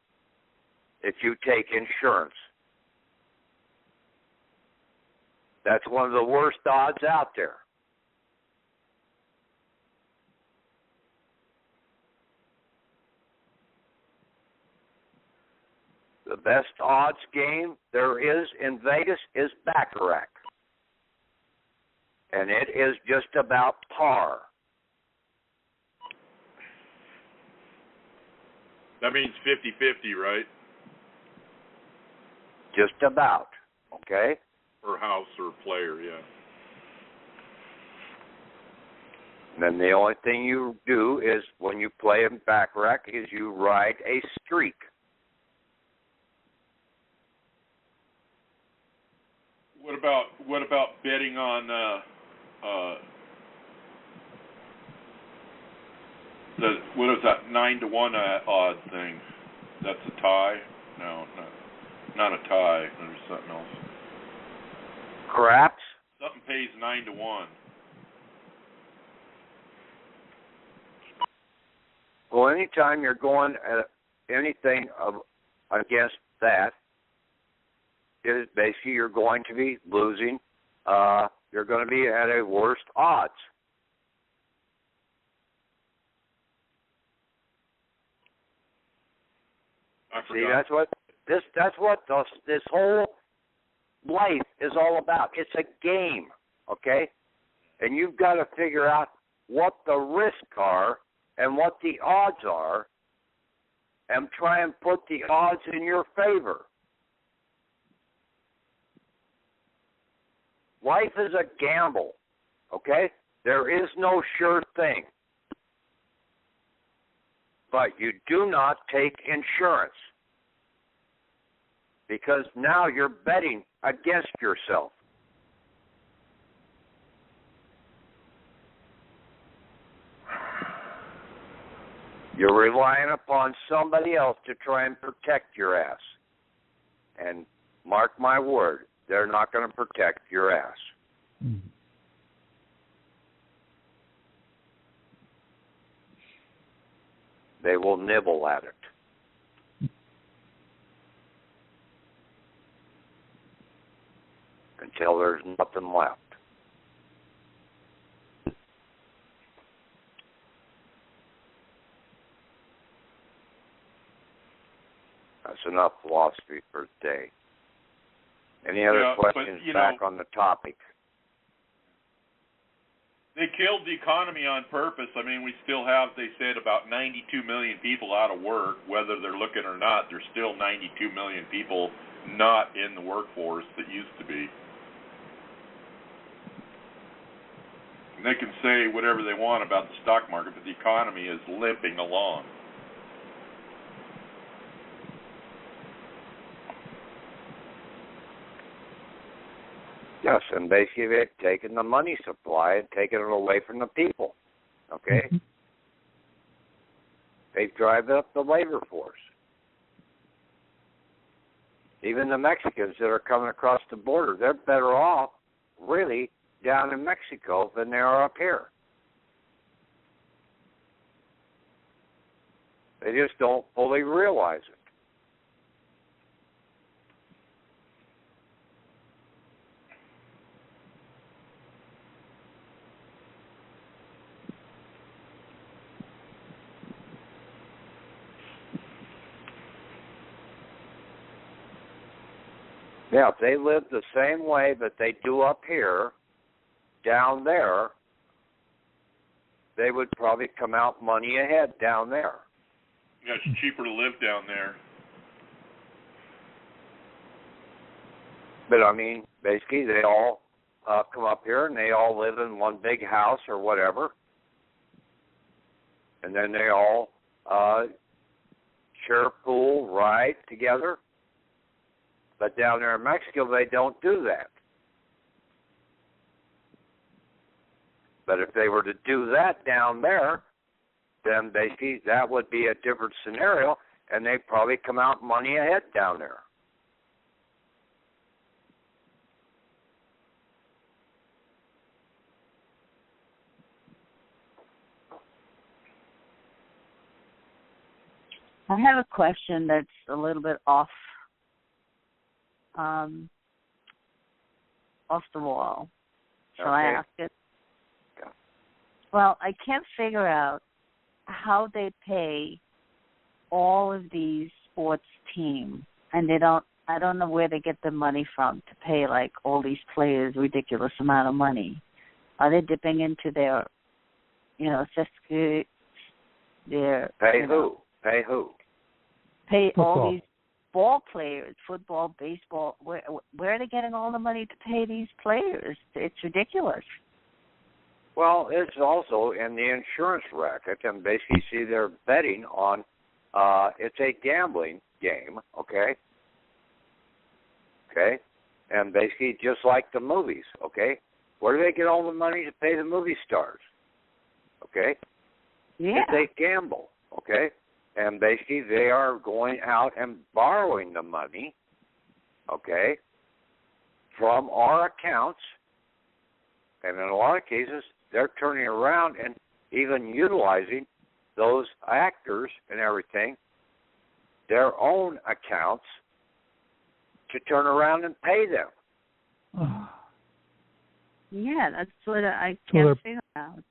[SPEAKER 3] if you take insurance. That's one of the worst odds out there. The best odds game there is in Vegas is Baccarat. And it is just about par.
[SPEAKER 4] That means 50-50, right?
[SPEAKER 3] Just about, okay?
[SPEAKER 4] Or house or player, yeah.
[SPEAKER 3] And then the only thing you do is when you play in Baccarat is you ride a streak.
[SPEAKER 4] What about betting on what is that 9-to-1 odd thing? That's a tie? No, not a tie. There's something else.
[SPEAKER 3] Craps?
[SPEAKER 4] Something pays 9-to-1.
[SPEAKER 3] Well, anytime you're going at anything against that, it is basically you're going to be losing. You're going to be at a worse odds.
[SPEAKER 4] I forgot.
[SPEAKER 3] See, that's what this whole life is all about. It's a game, okay? And you've got to figure out what the risks are and what the odds are, and try and put the odds in your favor. Life is a gamble, okay? There is no sure thing. But you do not take insurance because now you're betting against yourself. You're relying upon somebody else to try and protect your ass. And mark my word, they're not going to protect your ass. Mm-hmm. They will nibble at it until there's nothing left. That's enough philosophy for today. Any other questions back on the topic?
[SPEAKER 4] They killed the economy on purpose. I mean, we still have, they said, about 92 million people out of work. Whether they're looking or not, there's still 92 million people not in the workforce that used to be. And they can say whatever they want about the stock market, but the economy is limping along.
[SPEAKER 3] Yes, and basically they've taken the money supply and taken it away from the people, okay? Mm-hmm. They've driven up the labor force. Even the Mexicans that are coming across the border, they're better off, really, down in Mexico than they are up here. They just don't fully realize it. Yeah, if they lived the same way that they do up here, down there, they would probably come out money ahead down there.
[SPEAKER 4] Yeah, it's cheaper to live down there.
[SPEAKER 3] But, I mean, basically they all come up here and they all live in one big house or whatever. And then they all share a pool, ride together. But down there in Mexico, they don't do that. But if they were to do that down there, then basically that would be a different scenario, and they'd probably come out money ahead down there.
[SPEAKER 6] I have a question that's a little bit off the wall. Shall I ask it?
[SPEAKER 3] Yeah.
[SPEAKER 6] Well, I can't figure out how they pay all of these sports teams, and I don't know where they get the money from to pay like all these players ridiculous amount of money. Are they dipping into their,
[SPEAKER 3] Pay who? Pay who?
[SPEAKER 6] Pay
[SPEAKER 2] Football.
[SPEAKER 6] all these ball players, football, baseball. Where are they getting all the money to pay these players? It's ridiculous.
[SPEAKER 3] Well, it's also in the insurance racket, and basically, see, they're betting on, it's a gambling game, okay? Okay? And basically, just like the movies, okay? Where do they get all the money to pay the movie stars? Okay?
[SPEAKER 6] Yeah.
[SPEAKER 3] They gamble, okay? And basically, they are going out and borrowing the money, okay, from our accounts. And in a lot of cases, they're turning around and even utilizing those actors and everything, their own accounts, to turn around and pay them.
[SPEAKER 6] Yeah, that's what I can't figure out.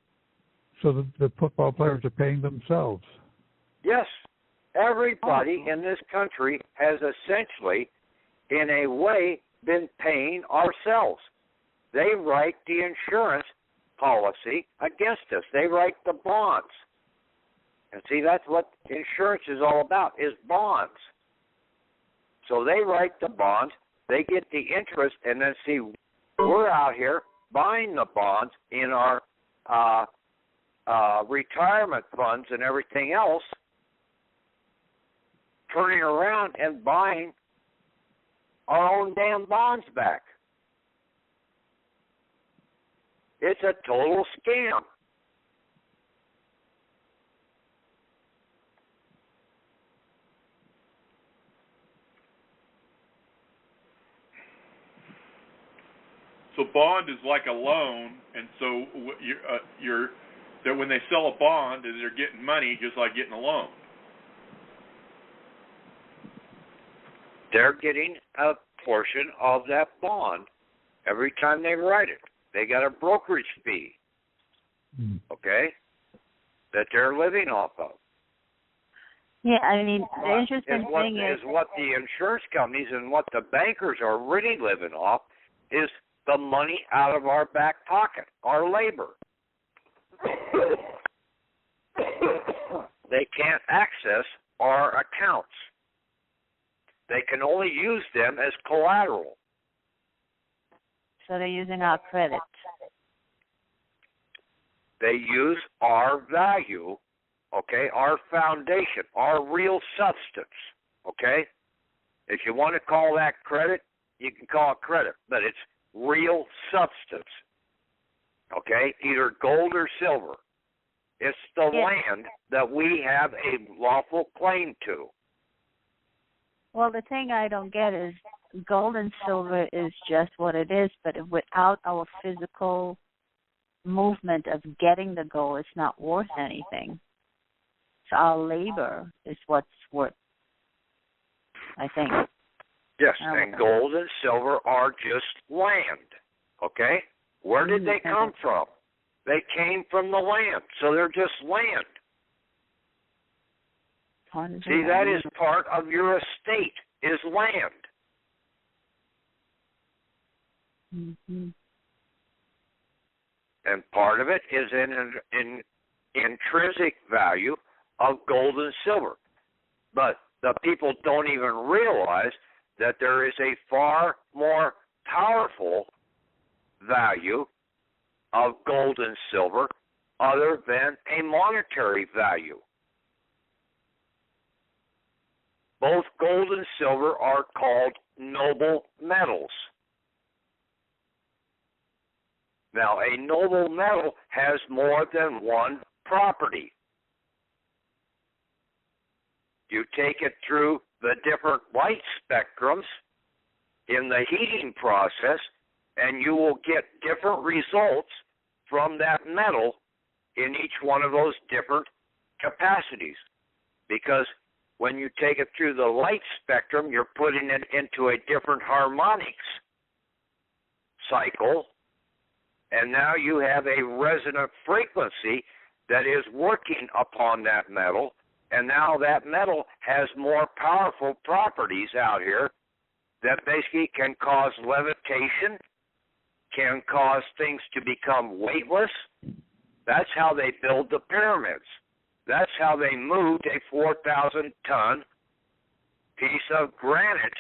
[SPEAKER 2] So the football players are paying themselves.
[SPEAKER 3] Yes, everybody in this country has essentially, in a way, been paying ourselves. They write the insurance policy against us. They write the bonds. And see, that's what insurance is all about, is bonds. So they write the bonds, they get the interest, and then see, we're out here buying the bonds in our retirement funds and everything else, turning around and buying our own damn bonds back. It's a total scam.
[SPEAKER 4] So bond is like a loan, and so that when they sell a bond, they're getting money just like getting a loan.
[SPEAKER 3] They're getting a portion of that bond every time they write it. They got a brokerage fee, okay, that they're living off of.
[SPEAKER 6] Yeah, I mean, the interesting thing
[SPEAKER 3] is what the insurance companies and what the bankers are really living off is the money out of our back pocket, our labor. They can't access our accounts. They can only use them as collateral.
[SPEAKER 6] So they're using our credit.
[SPEAKER 3] They use our value, okay, our foundation, our real substance, okay? If you want to call that credit, you can call it credit, but it's real substance, okay, either gold or silver. It's the land that we have a lawful claim to.
[SPEAKER 6] Well, the thing I don't get is gold and silver is just what it is, but without our physical movement of getting the gold, it's not worth anything. So our labor is what's worth, I think.
[SPEAKER 3] Yes, and gold and silver are just land, okay? Where did they come from? They came from the land, so they're just land. See, that is part of your estate, is land.
[SPEAKER 6] Mm-hmm.
[SPEAKER 3] And part of it is in intrinsic value of gold and silver. But the people don't even realize that there is a far more powerful value of gold and silver other than a monetary value. Both gold and silver are called noble metals. Now, a noble metal has more than one property. You take it through the different light spectrums in the heating process, and you will get different results from that metal in each one of those different capacities. Because when you take it through the light spectrum, you're putting it into a different harmonics cycle, and now you have a resonant frequency that is working upon that metal, and now that metal has more powerful properties out here that basically can cause levitation, can cause things to become weightless. That's how they build the pyramids. That's how they moved a 4,000-ton piece of granite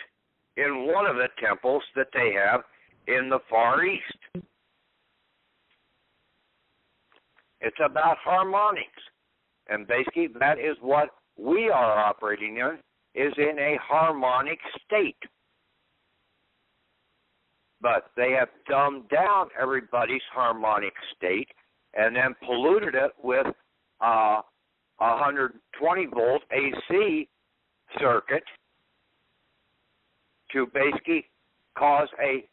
[SPEAKER 3] in one of the temples that they have in the Far East. It's about harmonics. And basically that is what we are operating in, is in a harmonic state. But they have dumbed down everybody's harmonic state and then polluted it with 120-volt AC circuit to basically cause a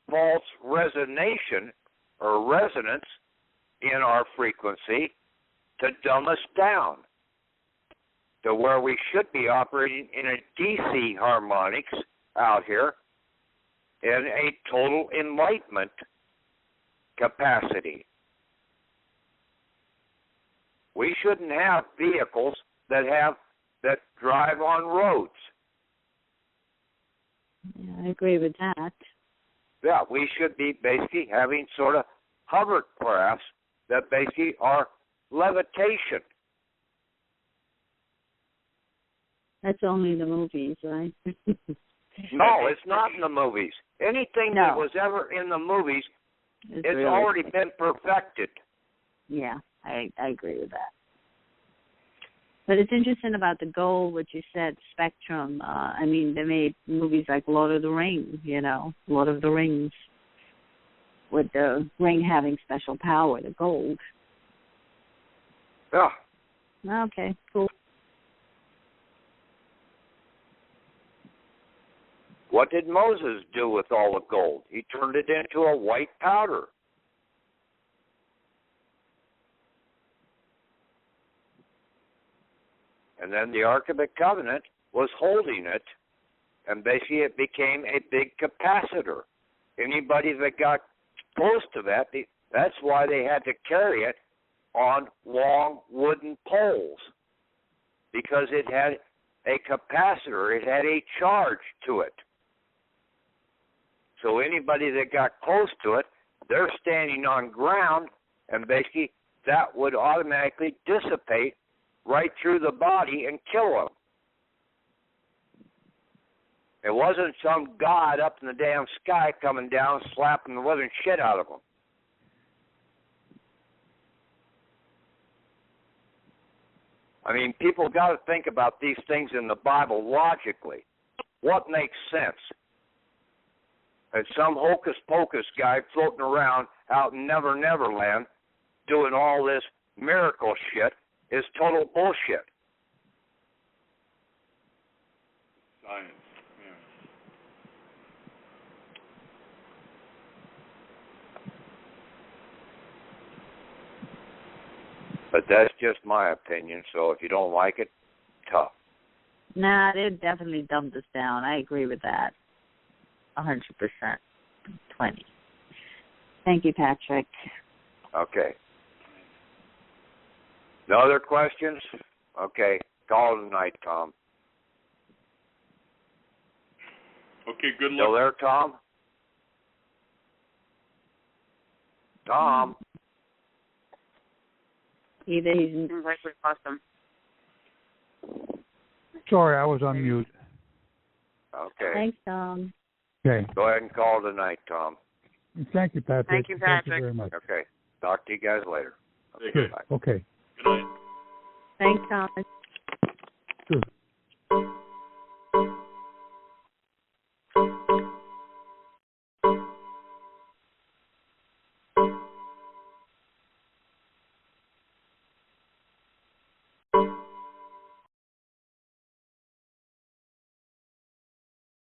[SPEAKER 3] false resonation or resonance in our frequency to dumb us down to where we should be operating in a DC harmonics out here in a total enlightenment capacity. We shouldn't have vehicles that drive on roads.
[SPEAKER 6] Yeah, I agree with that.
[SPEAKER 3] Yeah, we should be basically having sort of hovercrafts that basically are levitation.
[SPEAKER 6] That's only the movies, right?
[SPEAKER 3] No, it's not in the movies. Anything that was ever in the movies, it's really already been perfected.
[SPEAKER 6] Yeah, I agree with that. But it's interesting about the gold, what you said, spectrum. I mean, they made movies like Lord of the Rings, Lord of the Rings, with the ring having special power, the gold.
[SPEAKER 3] Yeah.
[SPEAKER 6] Okay, cool.
[SPEAKER 3] What did Moses do with all the gold? He turned it into a white powder. And then the Ark of the Covenant was holding it, and basically it became a big capacitor. Anybody that got close to that, that's why they had to carry it on long wooden poles, because it had a capacitor, it had a charge to it. So anybody that got close to it, they're standing on ground, and basically that would automatically dissipate right through the body and kill them. It wasn't some god up in the damn sky coming down slapping the living shit out of them. I mean, people got to think about these things in the Bible logically. What makes sense? And some hocus-pocus guy floating around out in Never Land doing all this miracle shit is total bullshit.
[SPEAKER 4] Science,
[SPEAKER 3] But that's just my opinion, so if you don't like it, tough.
[SPEAKER 6] Nah, they definitely dumbed us down. I agree with that. 100%. 20. Thank you, Patrick.
[SPEAKER 3] Okay. No other questions? Okay. Call it a night, Tom.
[SPEAKER 4] Okay, good luck.
[SPEAKER 3] Still there, Tom? Tom.
[SPEAKER 6] Either he's
[SPEAKER 1] Seems like we lost him.
[SPEAKER 2] Sorry, I was on mute.
[SPEAKER 3] Okay.
[SPEAKER 6] Thanks, Tom.
[SPEAKER 2] Okay.
[SPEAKER 3] Go ahead and call tonight, Tom.
[SPEAKER 2] Thank you, Patrick.
[SPEAKER 1] Thank you, Patrick.
[SPEAKER 2] Thank you very much.
[SPEAKER 3] Okay. Talk to you guys later.
[SPEAKER 4] Okay.
[SPEAKER 2] Okay.
[SPEAKER 4] Good night.
[SPEAKER 6] Thanks, Thomas.